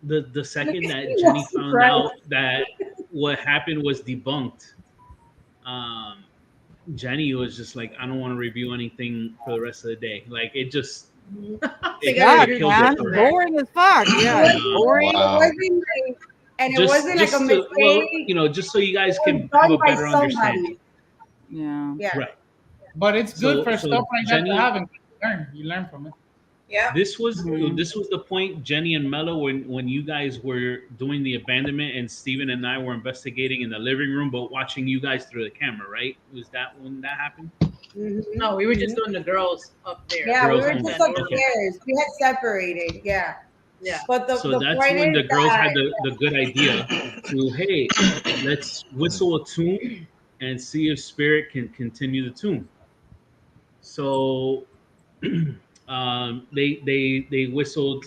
the second that He Jenny wants to found cry. out that what happened was debunked, Jenny was just like, I don't want to review anything for the rest of the day. Like it just it God, killed man. it for her. Boring as fuck. Yeah. Boring. Wow. It wasn't like, and it wasn't like a mistake. Just so you guys It can was have a done by better somebody. understanding. Yeah. Yeah. Right. but it's good for So stuff like Jenny- that to have, and you learn from it. Yeah. This was Mhm. the point, Jenny and Mela, when you guys were doing the abandonment, and Steven and I were investigating in the living room, but watching you guys through the camera, right? Was that when that happened? Mhm. No, we were just doing the girls up there. Yeah, we Girls were only. just Okay. upstairs. We had separated. Yeah. Yeah. But the So that's point when the is girls that, had the good idea to, hey, let's whistle a tune and see if spirit can continue the tune. So they whistled,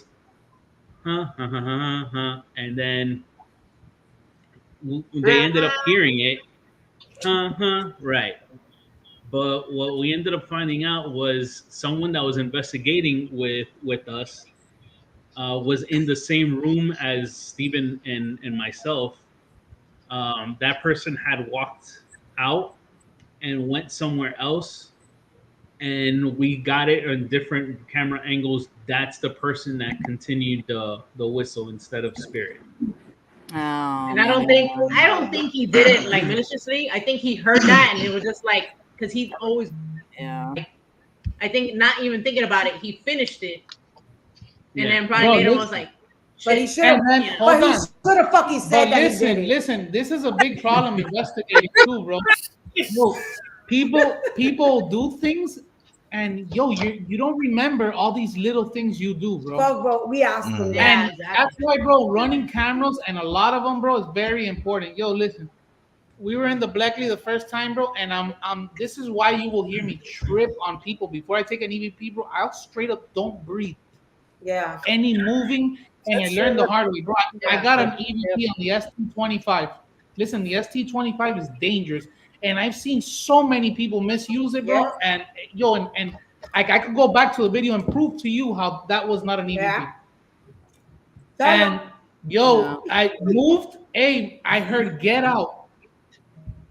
huh, huh, huh, huh, huh, and then they ended up hearing it. Right. But what we ended up finding out was someone that was investigating with us was in the same room as Steven and myself. That person had walked out and went somewhere else, and we got it on different camera angles. That's the person that continued the whistle instead of spirit. Oh, and I don't think he did it like maliciously. I think he heard that and it was just like, because he's always, I think not even thinking about it, he finished it, and then probably later was like, but he should have. Hold on. Should have fucking said that. Listen. This is a big problem investigating too, bro. Yo, people do things, and you don't remember all these little things you do, bro. Fuck, bro. We asked them. And that's why, bro, running cameras and a lot of them, bro, is very important. Yo, listen. We were in the 𝗏𝒂𝒂𝒏𝒈 the first time, bro, and I'm. This is why you will hear me trip on people before I take an EVP, bro. I'll straight up don't breathe. Yeah. Any moving, and I learned the hard way, bro. I got an EVP on the ST25. Listen, the ST25 is dangerous, and I've seen so many people misuse it, bro. And and I could go back to the video and prove to you how that was not an EVP. Yeah. And I moved. I heard "get out."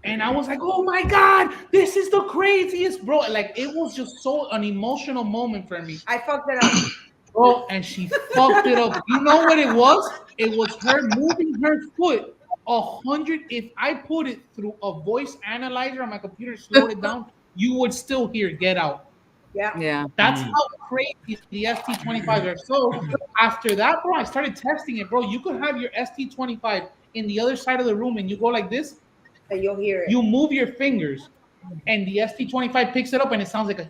And I was like, oh my God, this is the craziest, bro. Like, it was just so an emotional moment for me. I fucked it up. Bro, and she fucked it up. You know what it was? It was her moving her foot 100. If I put it through a voice analyzer on my computer, slowed it down, you would still hear "get out." Yeah. That's how crazy the ST25s are. So after that, bro, I started testing it, bro. You could have your ST25 in the other side of the room and you go like this. And you'll hear it. You move your fingers, and the ST25 picks it up, and it sounds like a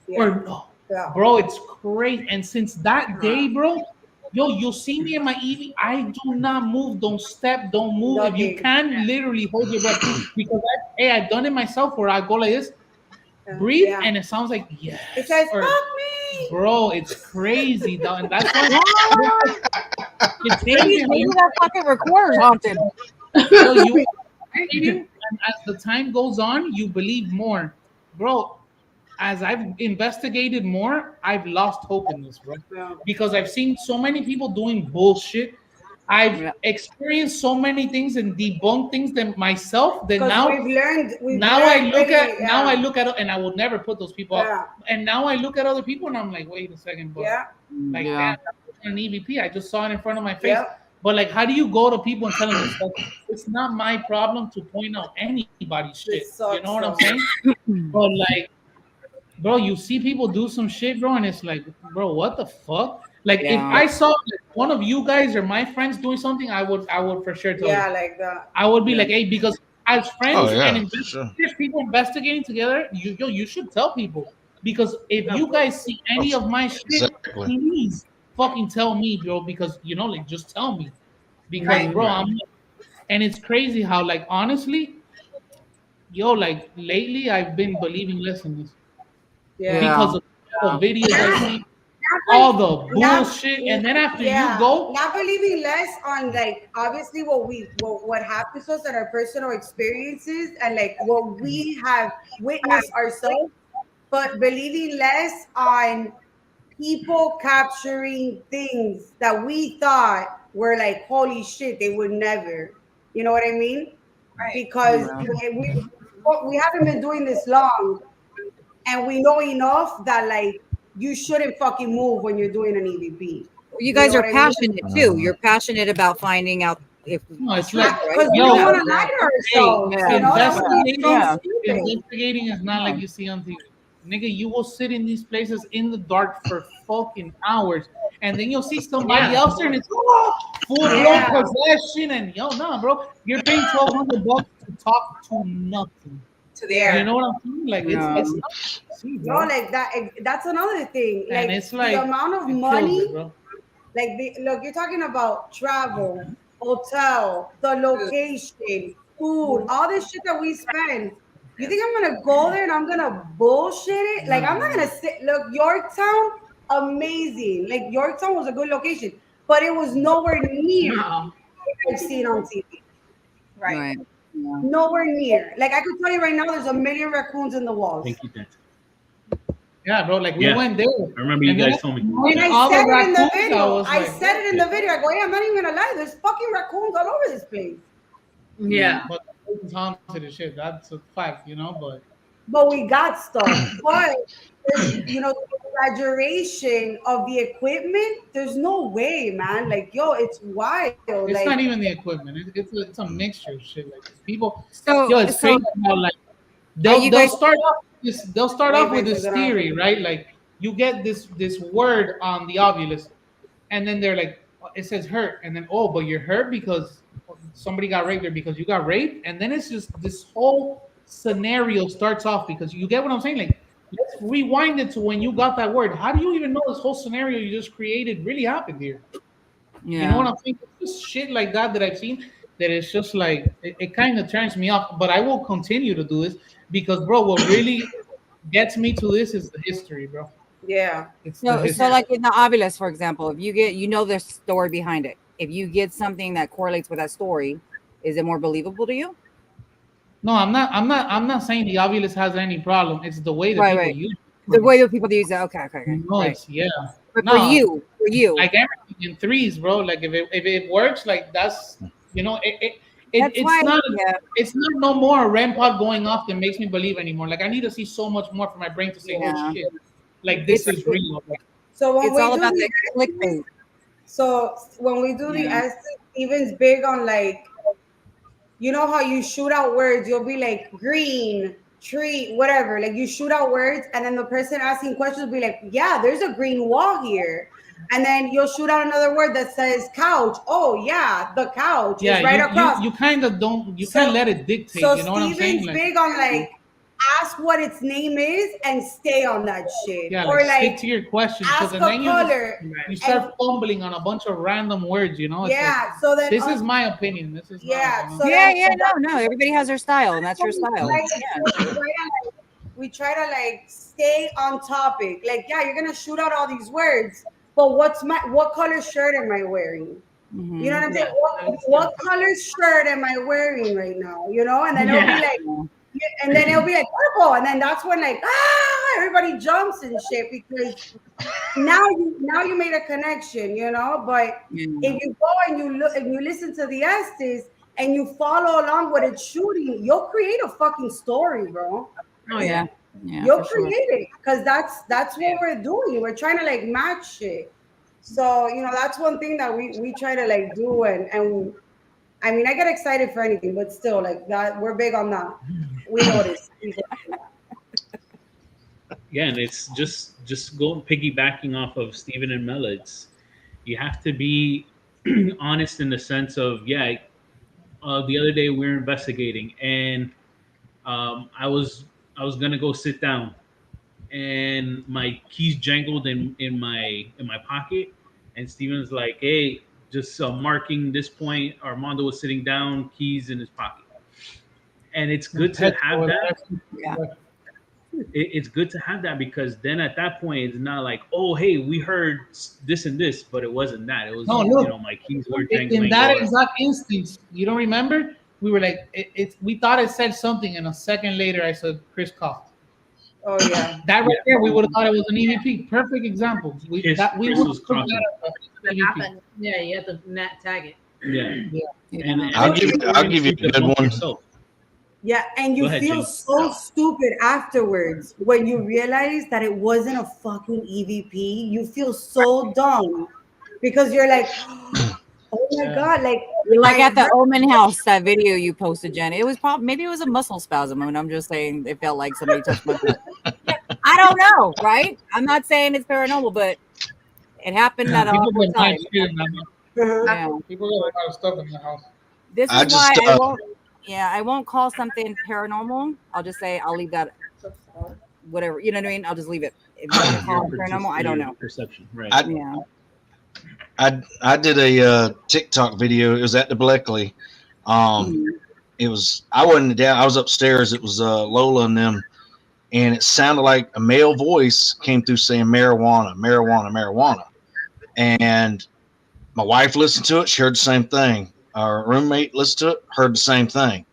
or no. Yeah. Bro, it's crazy. And since that day, bro, you'll see me in my EV. I do not move, don't step, don't move. If you can, literally hold your breath. Because I've done it myself where I go like this, breathe, and it sounds like yes. It says, fuck me. Bro, it's crazy, dog. And that's why maybe that fucking recorder haunted. And as the time goes on, you believe more, bro. As I've investigated more, I've lost hope in this, bro, because I've seen so many people doing bullshit. I've experienced so many things and debunked things that myself. That now we've learned. Now I look at it, and I will never put those people up. And now I look at other people, and I'm like, wait a second, but like that, an EVP. I just saw it in front of my face. But like, how do you go to people and tell them it's not my problem to point out anybody's shit? You know what I'm saying? But like, bro, you see people do some shit, bro, and it's like, bro, what the fuck? Like, if I saw one of you guys or my friends doing something, I would for sure tell you. Yeah, like that. I would be like, hey, because as friends and people investigating together, you should tell people. Because if you guys see any of my shit, please fucking tell me, bro, because like, just tell me, because bro, and it's crazy how, like, honestly, like, lately I've been believing less in this, because of the videos I see, all the bullshit, and then after you go, not believing less on, like, obviously what happens to us and our personal experiences and like what we have witnessed ourselves, but believing less on people capturing things that we thought were like, holy shit, they would never. You know what I mean? Right. Because we haven't been doing this long, and we know enough that, like, you shouldn't fucking move when you're doing an EVP. You guys are passionate too. You're passionate about finding out if it's like, because we don't want to lie to ourselves. Investigating is not like you see on TV. Nigga, you will sit in these places in the dark for fucking hours, and then you'll see somebody else there, and it's full-blown possession, and nah, bro, you're paying $1,200 to talk to nothing. To the air. You know what I'm saying? Like, it's like that. That's another thing. Like, and it's like the amount of money. Look, you're talking about travel, hotel, the location, food, all this shit that we spend. You think I'm gonna go there and I'm gonna bullshit it? Like, I'm not gonna sit. Look, Yorktown, amazing. Like, Yorktown was a good location, but it was nowhere near what I've seen on TV. Right. Yeah. Nowhere near. Like I could tell you right now, there's a million raccoons in the walls. Thank you, Dad. Yeah, bro. Like we went there. I remember you And guys then- told me. And I all said the it in the raccoons, video. was I like, said it in the video. I go, hey, I'm not even gonna lie. There's fucking raccoons all over this place. Yeah. But it's haunted and shit. That's a fact, you know. But we got stuff. But you know, the exaggeration of the equipment, there's no way, man. Like, yo, it's wild. It's like, not even the equipment. It's a mixture of shit. Like people. So, Yo, it's crazy how like they'll start off with this theory, right? Like you get this word on the ovulus, and then they're like, it says hurt, and then but you're hurt because somebody got raped or because you got raped, and then it's just this whole scenario starts off because you get what I'm saying. Like let's rewind it to when you got that word. How do you even know this whole scenario you just created really happened here? yeah. You know what I'm saying? It's just shit like that I've seen that it's just like it kind of turns me off. But I will continue to do this because, bro, what really gets me to this is the history, bro. yeah. It's the So history. like in the Ovilus, for example, if you get, the story behind it. If you get something that correlates with that story, is it more believable to you? No, I'm not saying the ovulus has any problem. It's the way that people use it. The way that people use it. Okay. No, Right. it's yeah. But No. for you, Like everything in threes, bro. Like if it works, like that's that's it's why, not yeah. it's not no more a REM pod going off that makes me believe anymore. Like I need to see so much more for my brain to say, Yeah. oh shit, like this It's- is real. Like, So when It's we all do about the the clickbait. So when we do the Yeah. essay, Steven's big on like, you know how you shoot out words, you'll be like green, tree, whatever. Like you shoot out words, and then the person asking questions will be like, yeah, there's a green wall here. And then you'll shoot out another word that says couch. Oh yeah, the couch is right across. You kind of don't. You can't let it dictate. So You know what I'm saying? Steven's Like, big on like ask what its name is and stay on that shit. yeah, or like stick like to your questions. ask And a then color. you start fumbling on a bunch of random words. You know? It's Yeah. like, So then this is my opinion. This is yeah. not, you know? So Yeah, then, no. Everybody has their style, and that's your style. Like, Yeah. we try to like stay on topic. Like, yeah, you're gonna shoot out all these words, but what color shirt am I wearing? Mhm. You know what I'm saying? What color shirt am I wearing right now? You know, and then it'll be like, and then it'll be like purple, and then that's when like everybody jumps and shit because now you made a connection, you know. But if you go and you look and you listen to the Estes and you follow along what it's shooting, you'll create a fucking story, bro. Oh yeah. You'll create it because that's what we're doing. We're trying to like match shit. So you know that's one thing that we try to like do and I mean I get excited for anything, but still like that we're big on that. We notice. Yeah, and it's just going piggybacking off of Stephen and Mela. It's you have to be honest in the sense of the other day we were investigating and I was gonna go sit down and my keys jangled in my pocket and Steven's like, hey, just marking this point. Armando was sitting down, keys in his pocket, and it's good to have that. Yeah. It's good to have that because then at that point it's not like, oh hey, we heard this and this, but it wasn't that. It was my keys were jangling. In that exact instance, you don't remember? We were like, we thought it said something, and a second later I said Chris coughed. Oh yeah. That right there, we would have thought it was an EVP. Perfect example. Chris was coughing. Happened. Yeah, you have to tag it. Yeah. And I'll give you a good one. Yeah, and you ahead, feel James. so stupid afterwards when you realize that it wasn't a fucking EVP. You feel so dumb because you're like, oh my god, like You're like at the Omen house, that video you posted, Jen. It was maybe it was a muscle spasm. I mean, I'm just saying it felt like somebody touched my butt. I don't know, right? I'm not saying it's paranormal, but it happened at all the time. Yeah. People got a lot of stuff in the house. This is why I won't call something paranormal. I'll just say I'll leave that whatever. You know what I mean? I'll just leave it. If you want to call it paranormal, I don't know. Perception, right? I did a TikTok video. It was at the Bleckley. It was I wasn't down. I was upstairs. It was Lola and them, and it sounded like a male voice came through saying marijuana, marijuana, marijuana. And my wife listened to it. She heard the same thing. our roommate listened to it, heard the same thing.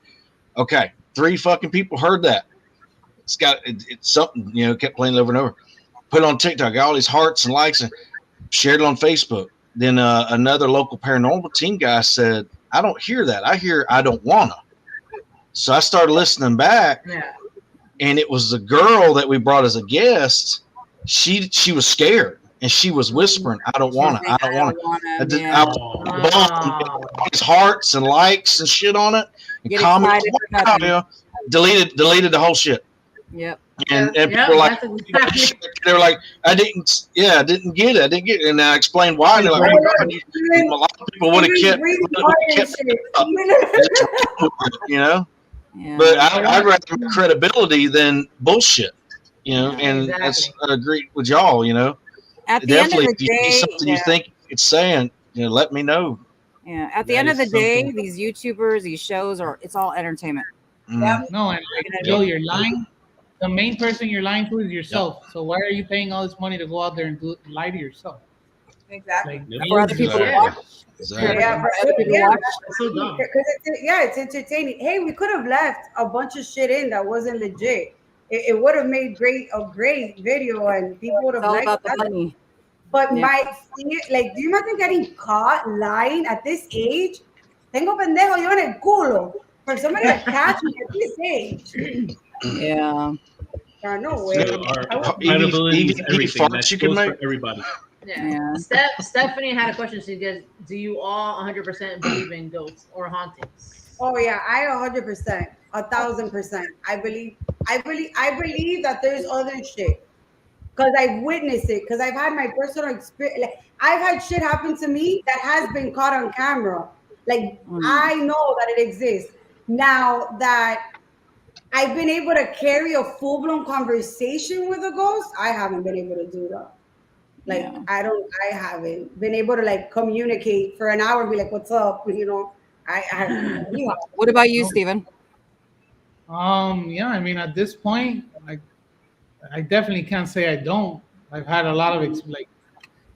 Okay, 3 fucking people heard that. It's something, you know, kept playing over and over. Put it on TikTok, got all these hearts and likes, and shared it on Facebook. Then another local paranormal team guy said, I don't hear that. I hear I don't wanna. So I started listening back, and it was the girl that we brought as a guest. She was scared, and she was whispering, I don't wanna, I don't wanna. I was these hearts and likes and shit on it, and comments. Deleted the whole shit. Yep. And people were like, they were like, I didn't get it. And I explained why. And they're like, a lot of people would have kept it up, you know. Yeah. But I'd rather credibility than bullshit, you know. And that's I agree with y'all, you know. At the end of the day, if you see something you think it's saying, you know, let me know. Yeah. At the end of the day, these YouTubers, these shows it's all entertainment. Yeah. No, and Joe, you're lying. The main person you're lying to is yourself. Yep. So why are you paying all this money to go out there and lie to yourself? Exactly. Like, for other people to watch. Exactly. Yeah, for other people to watch. So dumb. It's entertaining. Hey, we could have left a bunch of shit in that wasn't legit. It would have made a great video, and people would have liked about the money. But my fear, like, do you imagine getting caught lying at this age? Tengo pendejo yo en el culo. For somebody to catch me at this age. Yeah. No way. Credibility is everything. That goes for everybody. Yeah. Stephanie had a question. She goes, do you all 100% believe in ghosts or hauntings? Oh yeah, I 100%, 1,000%. I believe that there's other shit. Because I've witnessed it. Because I've had my personal experience. Like, I've had shit happen to me that has been caught on camera. Like, I know that it exists. Now that I've been able to carry a full-blown conversation with a ghost, I haven't been able to do that. Like, I haven't been able to, like, communicate for an hour and be like, what's up? You know, What about you, Steven? Yeah, I mean, at this point, like, I definitely can't say I don't. I've had a lot of,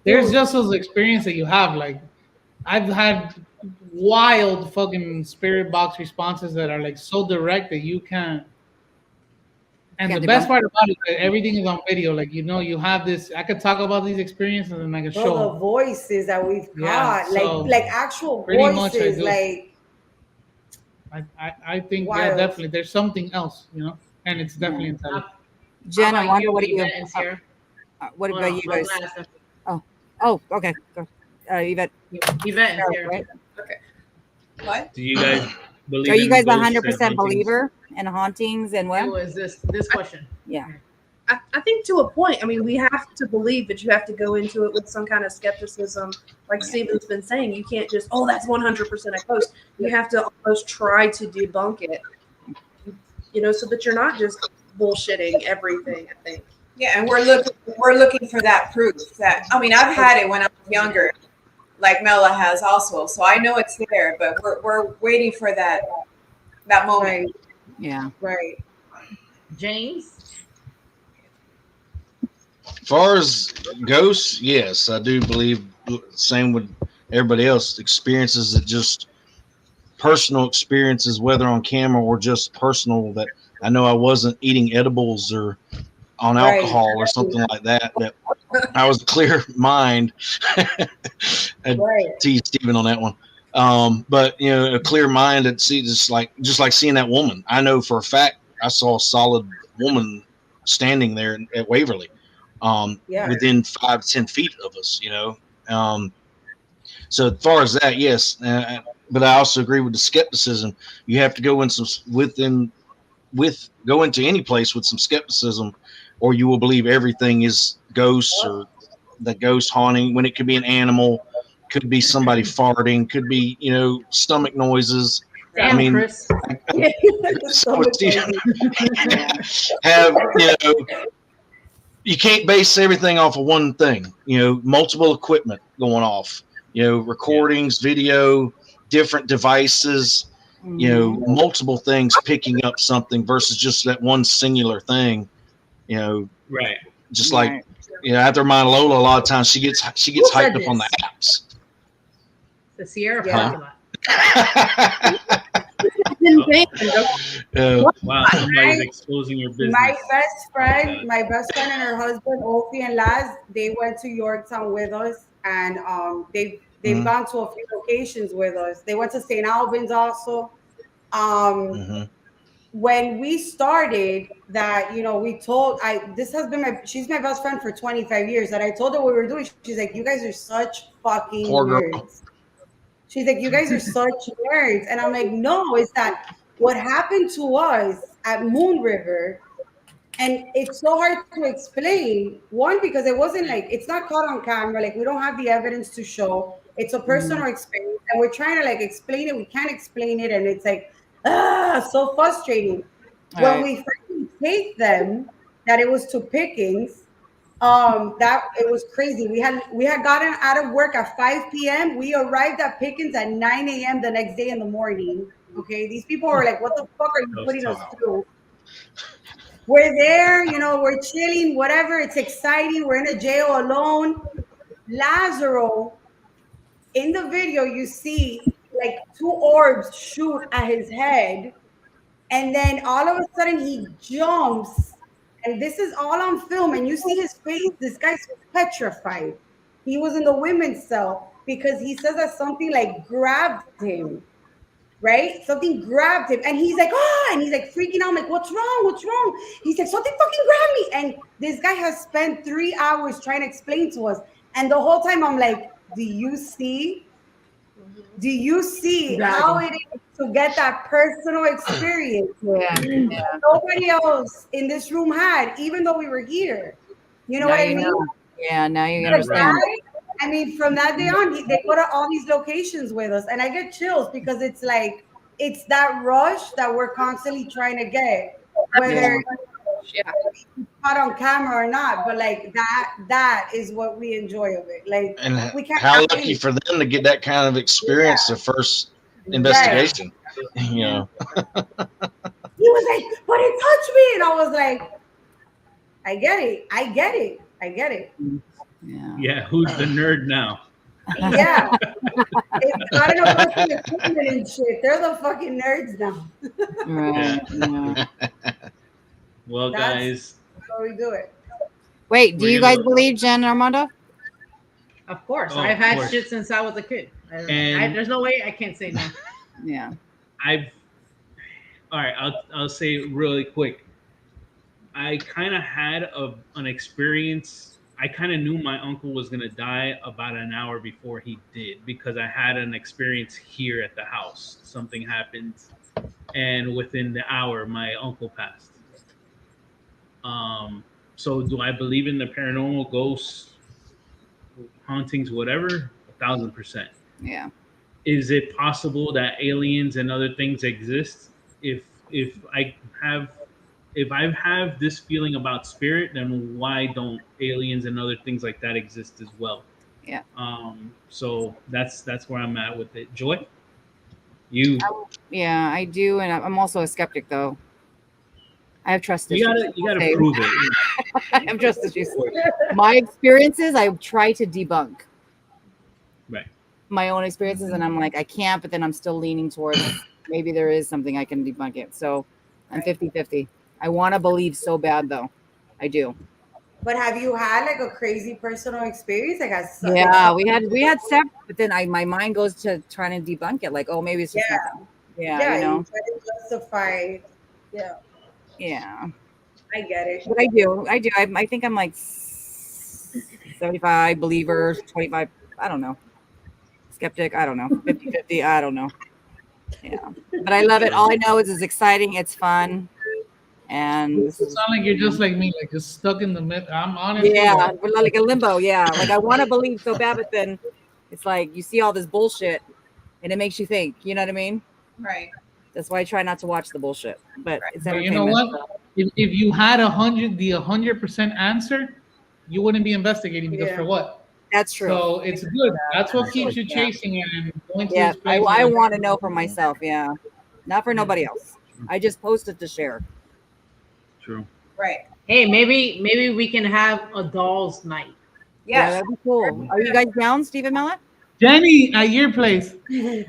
there's just those experiences that you have. Like, I've had wild fucking spirit box responses that are like so direct that you can't. And the best part about it, that everything is on video. Like, you know, you have this. I could talk about these experiences and I can show the voices that we've got, like actual voices. Like, I think definitely there's something else, you know, and it's definitely intelligent. Jen, I wonder what do you? What about you guys? Oh, okay. Go. Yvette and Sierra. Right? Okay. What? Do you guys believe? Are you guys 100% believer in hauntings and what? It was this question. Yeah. I think to a point. I mean, we have to believe, but you have to go into it with some kind of skepticism. Like Steven's been saying, you can't just, that's 100% a ghost. You have to almost try to debunk it, you know, so that you're not just bullshitting everything, I think. Yeah, and we're looking for that proof. That, I mean, I've had it when I was younger, like Mela has also, so I know it's there, but we're waiting for that moment. Right. Yeah. Right. James? As far as ghosts, yes, I do believe. Same with everybody else. Experiences that just personal experiences, whether on camera or just personal. That I know I wasn't eating edibles or on alcohol or something like that. That I was a clear mind. I'd tease Steven on that one. But you know, a clear mind that see just like seeing that woman. I know for a fact I saw a solid woman standing there at Waverly. Within 5 to 10 feet of us, you know. So as far as that, yes, but I also agree with the skepticism. You have to go go into any place with some skepticism, or you will believe everything is ghosts or the ghost haunting. When it could be an animal, could be somebody farting, could be, you know, stomach noises. Damn, I mean, Chris. Have, you know. You can't base everything off of one thing, you know, multiple equipment going off, you know, recordings, video, different devices, you know, multiple things picking up something versus just that one singular thing, you know, right. Just like, you know, after Mauna Lola, a lot of times she gets hyped up on the apps. The Sierra parking lot. Wow, somebody's exposing your business. My best friend and her husband, 𝗂𝒂𝒏𝒈 and 𝐿𝒂𝒏𝒈, they went to Yorktown with us, and they've gone to a few locations with us. They went to St. Albans also. When we started that, we told she's my best friend for 25 years, and I told her what we were doing. She's like, you guys are such fucking nerds. She's like, you guys are such nerds. And I'm like, no, it's that what happened to us at Moon River, and it's so hard to explain. One, because it wasn't like, it's not caught on camera. Like, we don't have the evidence to show. It's a personal experience, and we're trying to like explain it. We can't explain it, and it's like, so frustrating. When we finally take them, that it was to Pickens, that it was crazy. We had gotten out of work at 5 p.m. We arrived at Pickens at 9 a.m. the next day in the morning. Okay, these people were like, what the fuck are you putting us through? We're there, we're chilling, whatever. It's exciting. We're in a jail alone. Lazaro, in the video, you see like 2 orbs shoot at his head, and then all of a sudden he jumps, and this is all on film, and you see his face. This guy's petrified. He was in the women's cell because he says that something like grabbed him, right? Something grabbed him, and he's like, and he's like freaking out. I'm like, what's wrong? He's like, something fucking grabbed me. And this guy has spent 3 hours trying to explain to us, and the whole time I'm like, do you see how it is to get that personal experience? Nobody else in this room had, even though we were here. You know what I mean? Yeah, now you understand. I mean, from that day on, they go to all these locations with us, and I get chills because it's like, it's that rush that we're constantly trying to get, whether it's caught on camera or not. But like that is what we enjoy of it. Like, and we can't. How lucky for them to get that kind of experience, their first investigation. You know. He was like, but it touched me, and I was like, I get it. Yeah, who's the nerd now? Yeah. It's not enough equipment and shit. They're the fucking nerds now. Right. Well, guys. That's how we do it. Wait, do you guys believe Jen and Armando? Of course. I've had shit since I was a kid. There's no way I can't say no. Yeah. All right, I'll say really quick. I kind of had an experience. I kind of knew my uncle was going to die about an hour before he did, because I had an experience here at the house. Something happened, and within the hour, my uncle passed. So do I believe in the paranormal, ghosts, hauntings, whatever? 1,000%. Yeah. Is it possible that aliens and other things exist? If I have this feeling about spirit, then why don't aliens and other things like that exist as well? Yeah. So that's where I'm at with it. Joy? You? Yeah, I do, and I'm also a skeptic, though. I have trust issues. You gotta prove it. I have trust issues. My experiences, I try to debunk. Right. My own experiences, and I'm like, I can't, but then I'm still leaning towards maybe there is something I can debunk it. So I'm 50-50. I want to believe so bad, though. I do. But have you had like a crazy personal experience? We had several, but then my mind goes to trying to debunk it. Like, oh, maybe it's just nothing. Yeah, you know. You try to justify. Yeah. I get it. But I do. I think I'm like 75 believers, 25. I don't know. Skeptic. I don't know. 50-50. I don't know. Yeah. But I love it. All I know is it's exciting. It's fun. And it sounds like you're just like me, like just stuck in the middle. I'm honestly like a limbo. Yeah. Like I want to believe so bad, but then it's like you see all this bullshit and it makes you think, you know what I mean? Right. That's why I try not to watch the bullshit. But it's you know what? If you had 100% answer, you wouldn't be investigating because for what? That's true. So it's good. That's what keeps you chasing and going to this place. I want to know for myself. Yeah. Not for nobody else. I just posted to share. True. Right. Hey, maybe we can have a dolls night. Yeah, that'd be cool. Are you guys down, Steve and Mela? Jenny, at your place. No,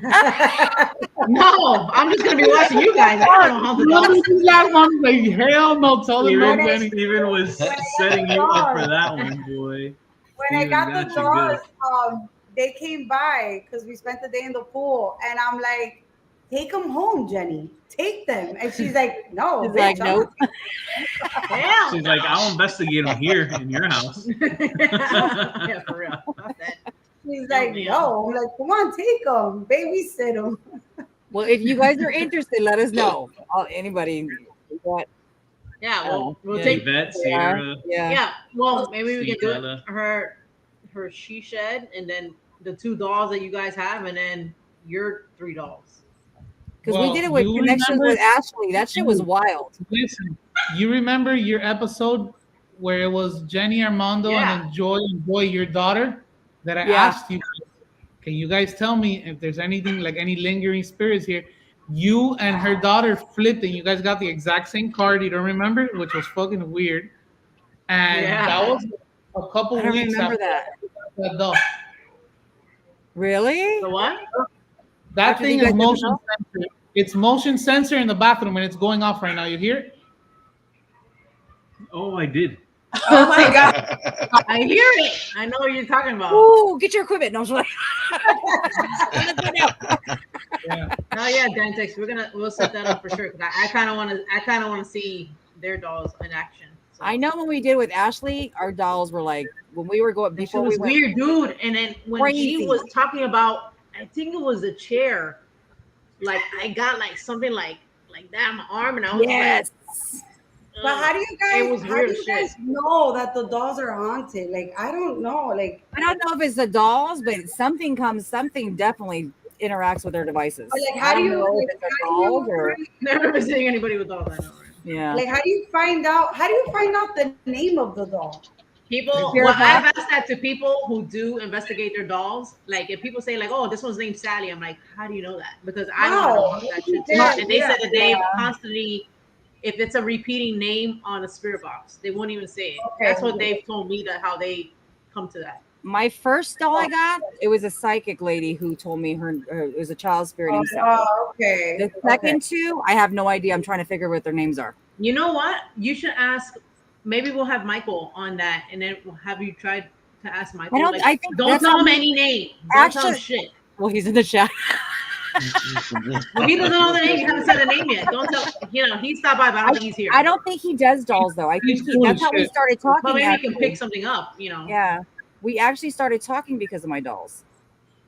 I'm just gonna be watching you guys. I don't know how to do Last one, like, hell no, tell them no, Steven, Jenny. Steven was setting you up for that one, boy. When I Steven got the got you good. dogs, they came by because we spent the day in the pool, and I'm like, "Take them home, Jenny. Take them." And she's like, "No." She's bitch, like, I'm "Nope." Damn. She's like, I'll investigate them here in your house. Yeah, for real. She's like, "No." I'm like, "Come on, take them. Babysit them." Well, if you guys are interested, let us know. Anybody. What? Yeah, well, we'll Yeah. take. Yvette, Sierra. Yeah. Yeah, well, maybe we can Steve, do Mela. her she shed, and then the 2 dolls that you guys have, and then your 3 dolls. Because Well, we did it with you Connections remember- with Ashley. That shit was wild. Listen, you remember your episode where it was Jenny, Armando, Yeah. and then Joy, your daughter, that I Yeah. asked you, can you guys tell me if there's anything like any lingering spirits here? You and her daughter flipped, and you guys got the exact same card. You don't remember, which was fucking weird. And Yeah. that was a couple I don't weeks remember after that. dog. Really? The what? That After thing you guys is did the motion dog? sensor. It's motion sensor in the bathroom, and it's going off right now. You hear it? Oh, I did. Oh my god. I hear it. I know what you're talking about. Ooh, get your equipment. No, I'm just Yeah. Oh yeah, Dantex. We'll set that up for sure. 'Cause I kind of want to see their dolls in action. So. I know when we did with Ashley, our dolls were like when we were going That shit before was we went. weird, dude. And then when Crazy. she was talking about, I think it was a chair. Like I got like something like that on my arm, and I was Yes. like, But how do you guys? It was how weird do you shit. guys know that the dolls are haunted? Like, I don't know. Like, I don't know if it's the dolls, but something definitely interacts with their devices. But, like, I how do don't you? know if Like, it's the how do you dolls or never been seeing anybody with dolls. I know. Right? yeah. like, how do you find out? How do you find out the name of the doll? People, You're well, a I've asked that to people who do investigate their dolls. Like, if people say, like, "Oh, this one's named Sally," I'm like, "How do you know that?" Because I don't know about that shit too. Yeah, And they said that they yeah. constantly, if it's a repeating name on a spirit box, they won't even say it. Okay. That's what they've told me, that how they come to that. My first doll I got, it was a psychic lady who told me it was a child spirit named Sally. Oh, okay. The second two, I have no idea. I'm trying to figure out what their names are. You know what? You should ask. Maybe we'll have Michael on that, and then have you tried to ask Michael? I don't. Like, I think don't that's tell how him we- any name. Don't tell him Actually- shit. Well, he's in the chat. Well, he doesn't know the name. You haven't said the name yet. Don't tell. He stopped by, but I don't think he's here. I don't think he does dolls though. I think He's cool that's as how we shit. started But talking. maybe you actually. can pick something up. Yeah, we actually started talking because of my dolls.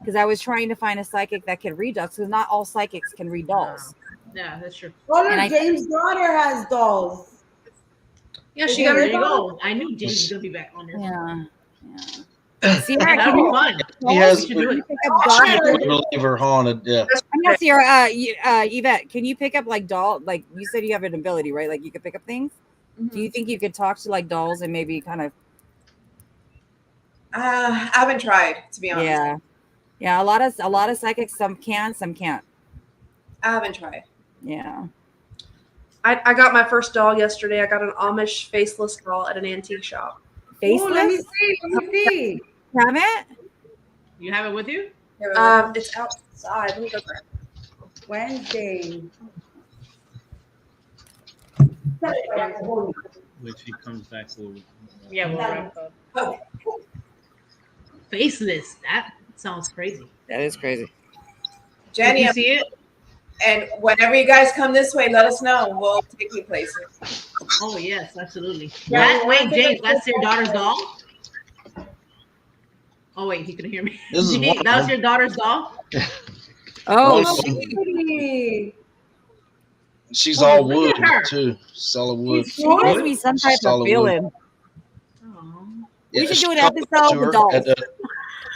Because I was trying to find a psychic that could read dolls. Because not all psychics can read dolls. Yeah, that's true. Oh, And I- look, James' daughter has dolls. Yeah, Is she it got. There her you dog? go. I knew James was gonna be back on there. Yeah. Sierra, That'd can be you, fun. He has. We should do it. pick up dolls? I believe her haunted. Yeah. I'm not Sierra. Yvette, can you pick up like doll? Like you said, you have an ability, right? Like you could pick up things. Mm-hmm. Do you think you could talk to like dolls and maybe kind of? I haven't tried, to be honest. Yeah. A lot of psychics. Some can, some can't. I haven't tried. Yeah. I got my first doll yesterday. I got an Amish faceless doll at an antique shop. Ooh, let me Faceless. see. Let me see. Have it? You have it with you? It's outside. Let me go grab it. Wednesday. When she comes back over. Yeah, we'll wrap up. Faceless. That sounds crazy. That is crazy. Did Jenny, you see it? and whenever you guys come this way, let us know. We'll take you places. Oh yes, absolutely. Yeah, Wait, James, that's your daughter's doll? Oh wait, he couldn't hear me. This is James, one that was of your daughter's doll? Oh, One- Pretty. She's Oh, all look wood at her. too. Solid wood. she gives me some type of Solid wood. feeling. Oh. We should do an she called episode to with her dolls. at,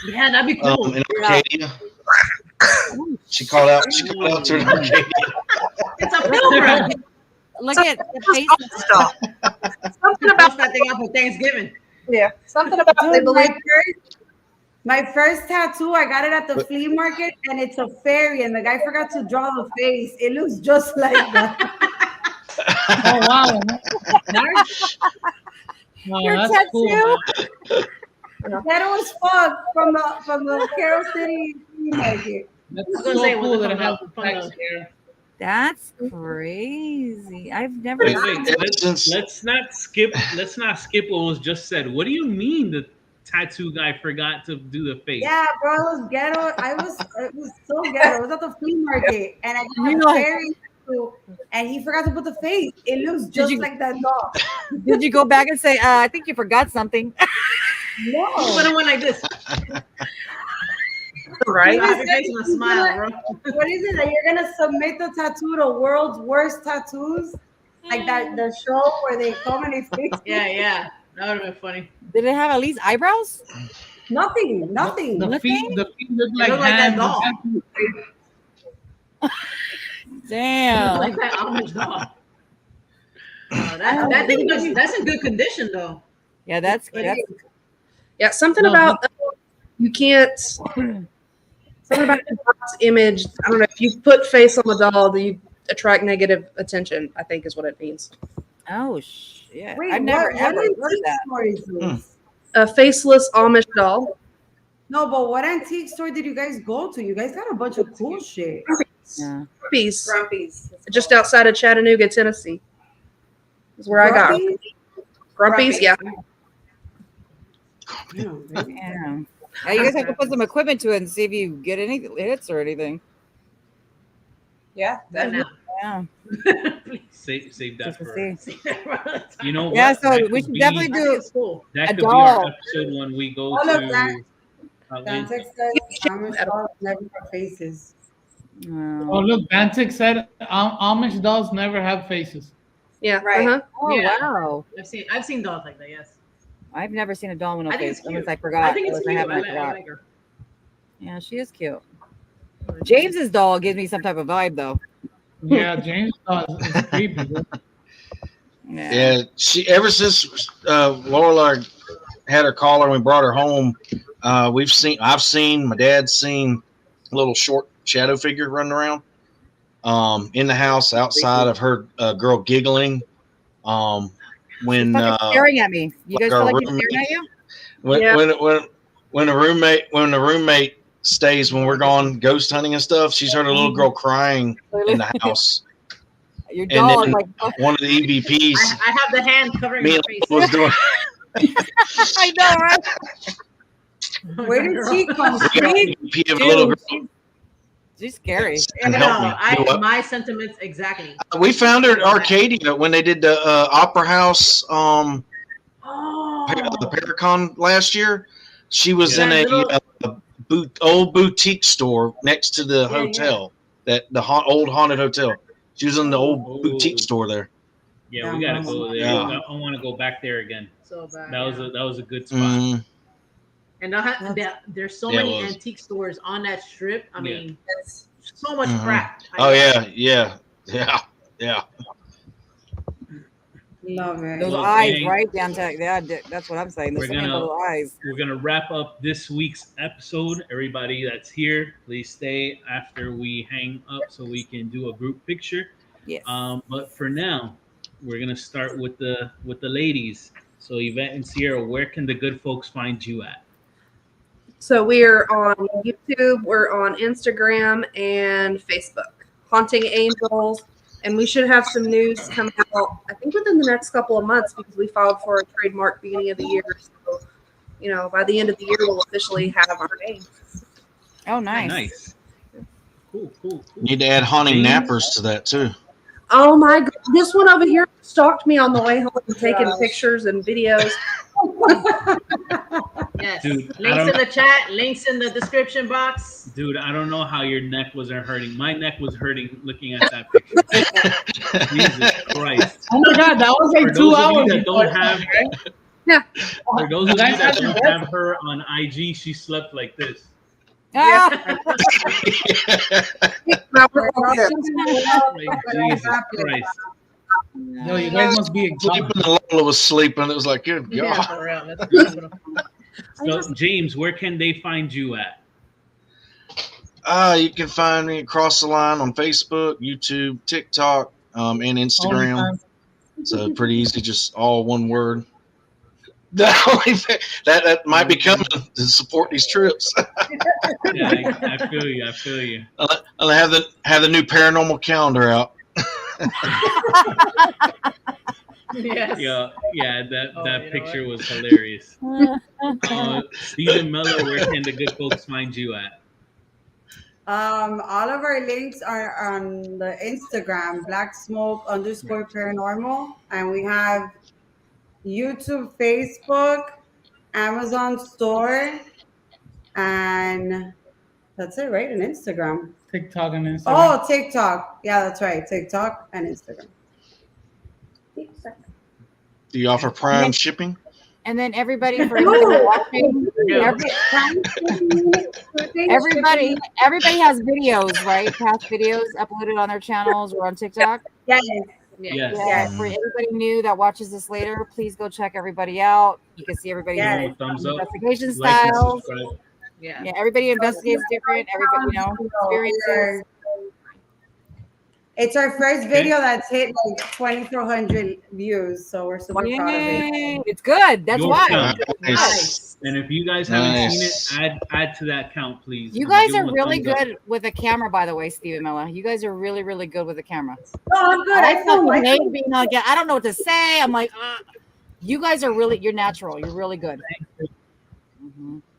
Yeah, that'd be cool. in Arcadia. She called out. She called out to her Arcadia. It's a pilgrim. Look at the face. Something Bust about that thing out for Thanksgiving. something about they Dude, believe. my first tattoo, I got it at the flea market, and it's a fairy, and the guy forgot to draw the face. It looks just like that. Oh wow. Nice. Oh, Your that's tattoo? cool. Ghetto as fuck from the Carol City flea market. That's I was gonna so say, cool that from it has the- the from text the- here. That's crazy. I've never. Wait, Ever since- let's not skip what was just said. What do you mean the tattoo guy forgot to do the face? Yeah, bro, it was ghetto. It was so ghetto. It was at the flea market, and I got You're a like- fairy tattoo, and he forgot to put the face. It looks just you- like that dog. Did you go back and say, I think you forgot something? No. Put it like this. Right? Have your face and a smile, bro. What is it that you're gonna submit the tattoo to World's Worst Tattoos? Like that the show where they come and they fix it? Yeah. That would have been funny. Did it have at least eyebrows? Nothing. The feet look like look like that hands. doll. Damn. Like that Amish dog. That's in good condition though. Yeah, that's Yeah, something No, about you can't. Something about the dog's image. I don't know if you put face on the doll, you attract negative attention. I think is what it means. oh shit. Wait, I've never what ever heard of antique that. store is this? A faceless Amish doll. No, but what antique store did you guys go to? You guys got a bunch of cool shit. Yeah. Piece Grumpies. just outside of Chattanooga, Tennessee. Is where I got Grumpy? Grumpies. Yeah. Damn, baby. Yeah. Yeah, you guys have to put some equipment to it and see if you get any hits or anything. Yeah, Right now. Yeah. Save that Just to for. see. You know what? Yeah, so That we could should be- definitely do It's cool. That a could be our doll. episode when we go All of to. that. Atlanta. Dantex says Amish dolls never have faces. Oh, look, Bantic said Amish dolls never have faces. Yeah. Right. Uh-huh. Oh Yeah. wow. I've seen dolls like that. Yes. I've never seen a doll with no I think face it's unless cute. I forgot. I think it's Unless cute. I haven't, I I forgot. like her. Yeah, she is cute. James's doll gives me some type of vibe though. Yeah, James doll is creepy. Bro. Yeah, she ever since Laura had her collar and we brought her home, I've seen, my dad's seen a little short shadow figure running around in the house outside. I've heard a girl giggling. When Fucking staring at me. You guys like feel our like she's staring at you? when, Yeah. when the roommate stays when we're gone ghost hunting and stuff, she's heard a little girl crying in the house. Your And doll is then like one of the EVPs, I have the hand covering me her and face. was doing. I know, right? Where did she come We got from? an EVP of a little girl. She's scary. And No, help me. You know what? my sentiments exactly. We found her at Arcadia when they did the Opera House Oh. the Paracon last year. She was in That little- a old boutique store next to the Yeah, hotel, that the old haunted hotel. She was in the old Oh. boutique store there. Yeah, we gotta go there. Yeah. I want to go back there again. So bad. That was a good spot. Mm, And there's so Yeah, it many was. antique stores on that strip. I Yeah. mean, so much Mhm. crap. oh yeah. Love it. Those Well, eyes, dang. right? Down to, yeah, that's what I'm saying. There's We're so many gonna- little eyes. We're gonna wrap up this week's episode. Everybody that's here, please stay after we hang up so we can do a group picture. Yes. But for now, we're gonna start with the ladies. So Yvette and Sierra, where can the good folks find you at? So we're on YouTube, we're on Instagram and Facebook. Haunting Angels. And we should have some news come out, I think, within the next couple of months because we filed for a trademark beginning of the year. So, by the end of the year, we'll officially have our name. Oh, nice. Nice. Cool. Need to add haunting James? nappers to that too. Oh my God. This one over here stalked me on the way home, taking pictures and videos. Yes. Dude, I links don't- in the chat, links in the description box. Dude, I don't know how your neck wasn't hurting. My neck was hurting looking at that picture. Jesus Christ. Oh my God, that was For like those 2 of you hours. that don't have, Yeah. for those of you that don't have her on IG, she slept like this. Ah, Now we're all there. Like, Jesus Christ. Yo, you guys must be Sleeping, exhausted. and Lola was sleeping. It was like, good Yeah, God. for real. That's So, James, where can they find you at? You can find me across the line on Facebook, YouTube, TikTok, and Instagram. So pretty easy, just all one word. That might be coming to support these trips. Yeah, I feel you. I feel you. I'll have the new paranormal calendar out. Yes. Yeah. That picture was hilarious. Steve and Mela, where can the good folks find you at? All of our links are on the Instagram, Blacksmoke_paranormal, and we have YouTube, Facebook, Amazon store, and that's it, right? And Instagram. TikTok and Instagram. Oh, TikTok. Yeah, that's right. TikTok and Instagram. Do you offer Prime shipping? And then everybody for watching, everybody has videos, right? Past videos uploaded on their channels or on TikTok. Yes. Yeah. For everybody new that watches this later, please go check everybody out. You can see everybody's thumbs up, investigation like and styles. subscribe. Yeah, everybody investigates different. Everybody, experiences. It's our first video that's hit like 2,400 views, so we're super proud of it. It's good. That's why. Nice. And if you guys haven't seen it, add to that count, please. You guys are really good with a camera, by the way, Steve and Mela. You guys are really, really good with the camera. No, I'm good. I don't know what to say. I'm like, you guys are really, you're natural. You're really good.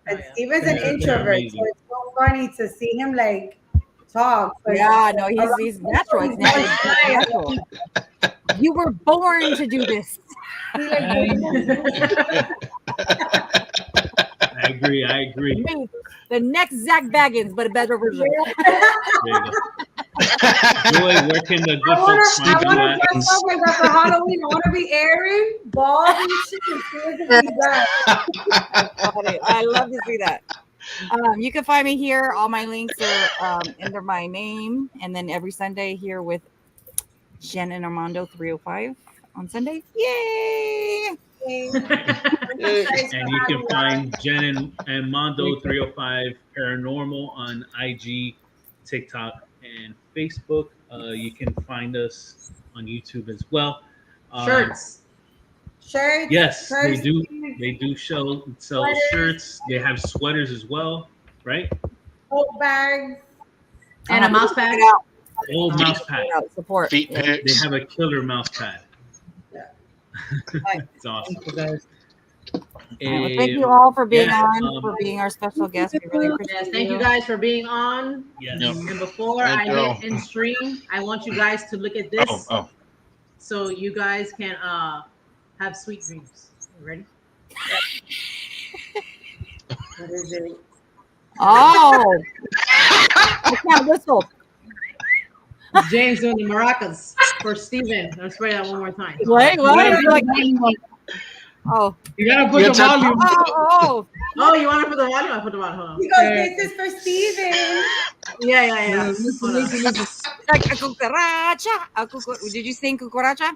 And Steven's an introvert, so it's so funny to see him like talk. Yeah, no, he's natural. He's natural. You were born to do this. I agree. The next Zach Baggins, but a better version. Joy, where can the good folks find you at? Dress up like that for Halloween. I want to be Aaron, bald and shit. I love to see that. You can find me here. All my links are under my name, and then every Sunday here with Jen and Armando 305 on Sunday. Yay! And you can find Jen and Armando 305 Paranormal on IG, TikTok, and Facebook. You can find us on YouTube as well. Shirts. Yes, they do. They do sell shirts. They have sweaters as well, right? Tote bags. And a mouse pad. Oh, mouse pad. Support. Feet They pics. have a killer mouse pad. It's awesome. Thank you all for being for being our special guest. We really appreciate Yes, thank you guys for being on. Yes. And before I hit end stream, I want you guys to look at this. So you guys can have sweet dreams. You ready? What is it? Oh, I can't whistle. James doing the maracas for Steven. Let's play that one more time. Wait, what? Oh, you gotta put the volume. Oh, you want to put the volume? I put the volume. Hold on. Because this is for Steven. Yeah. Like a cucaracha. Did you sing cucaracha?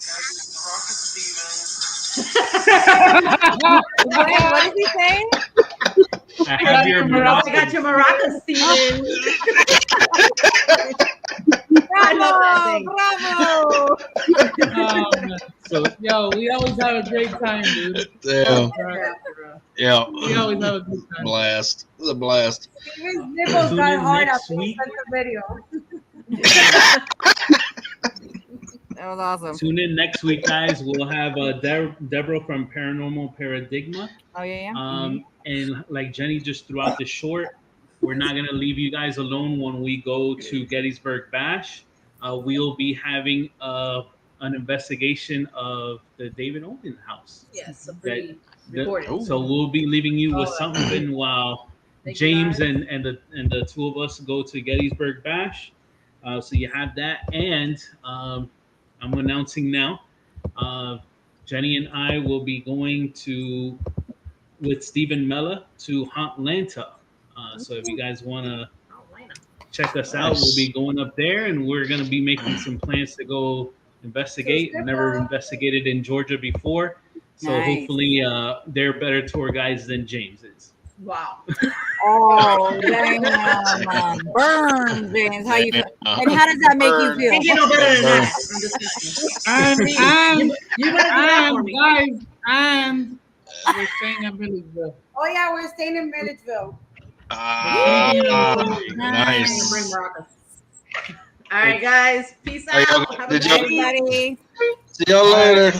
What did he say? I got your maracas, Steven. Bravo! So, we always have a great time, dude. Yeah. We always have a good time. Blast. It was a blast. Steven's nipples got hard after the video. That was awesome. Tune in next week, guys. We'll have Deborah from Paranormal Paradigma. Oh, yeah. And like Jenny just threw out the short, we're not going to leave you guys alone when we go to Gettysburg Bash. We'll be having an investigation of the David Olin house. Yes, so we'll be leaving you with something while James and the two of us go to Gettysburg Bash. So you have that, and I'm announcing now, Jenny and I will be going with Steve and Mela to Atlanta. So if you guys want to check us out, we'll be going up there, and we're going to be making some plans to go investigate. I've never investigated in Georgia before, so hopefully they're better tour guides than James is. Wow. Oh, damn. Burn, James. How you feel? And how does that make you feel? Can't get no better than that. And We're staying in Milledgeville. Oh yeah, we're staying in Milledgeville. Nice. Bring maracas. All right, guys. Peace Hey, out. Have a did good y'all- night. Everybody, See y'all later.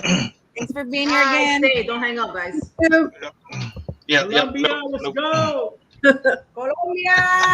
thanks for being here Bye. again. Stay. Don't hang up, guys. Yeah, Colombia, let's go. Colombia.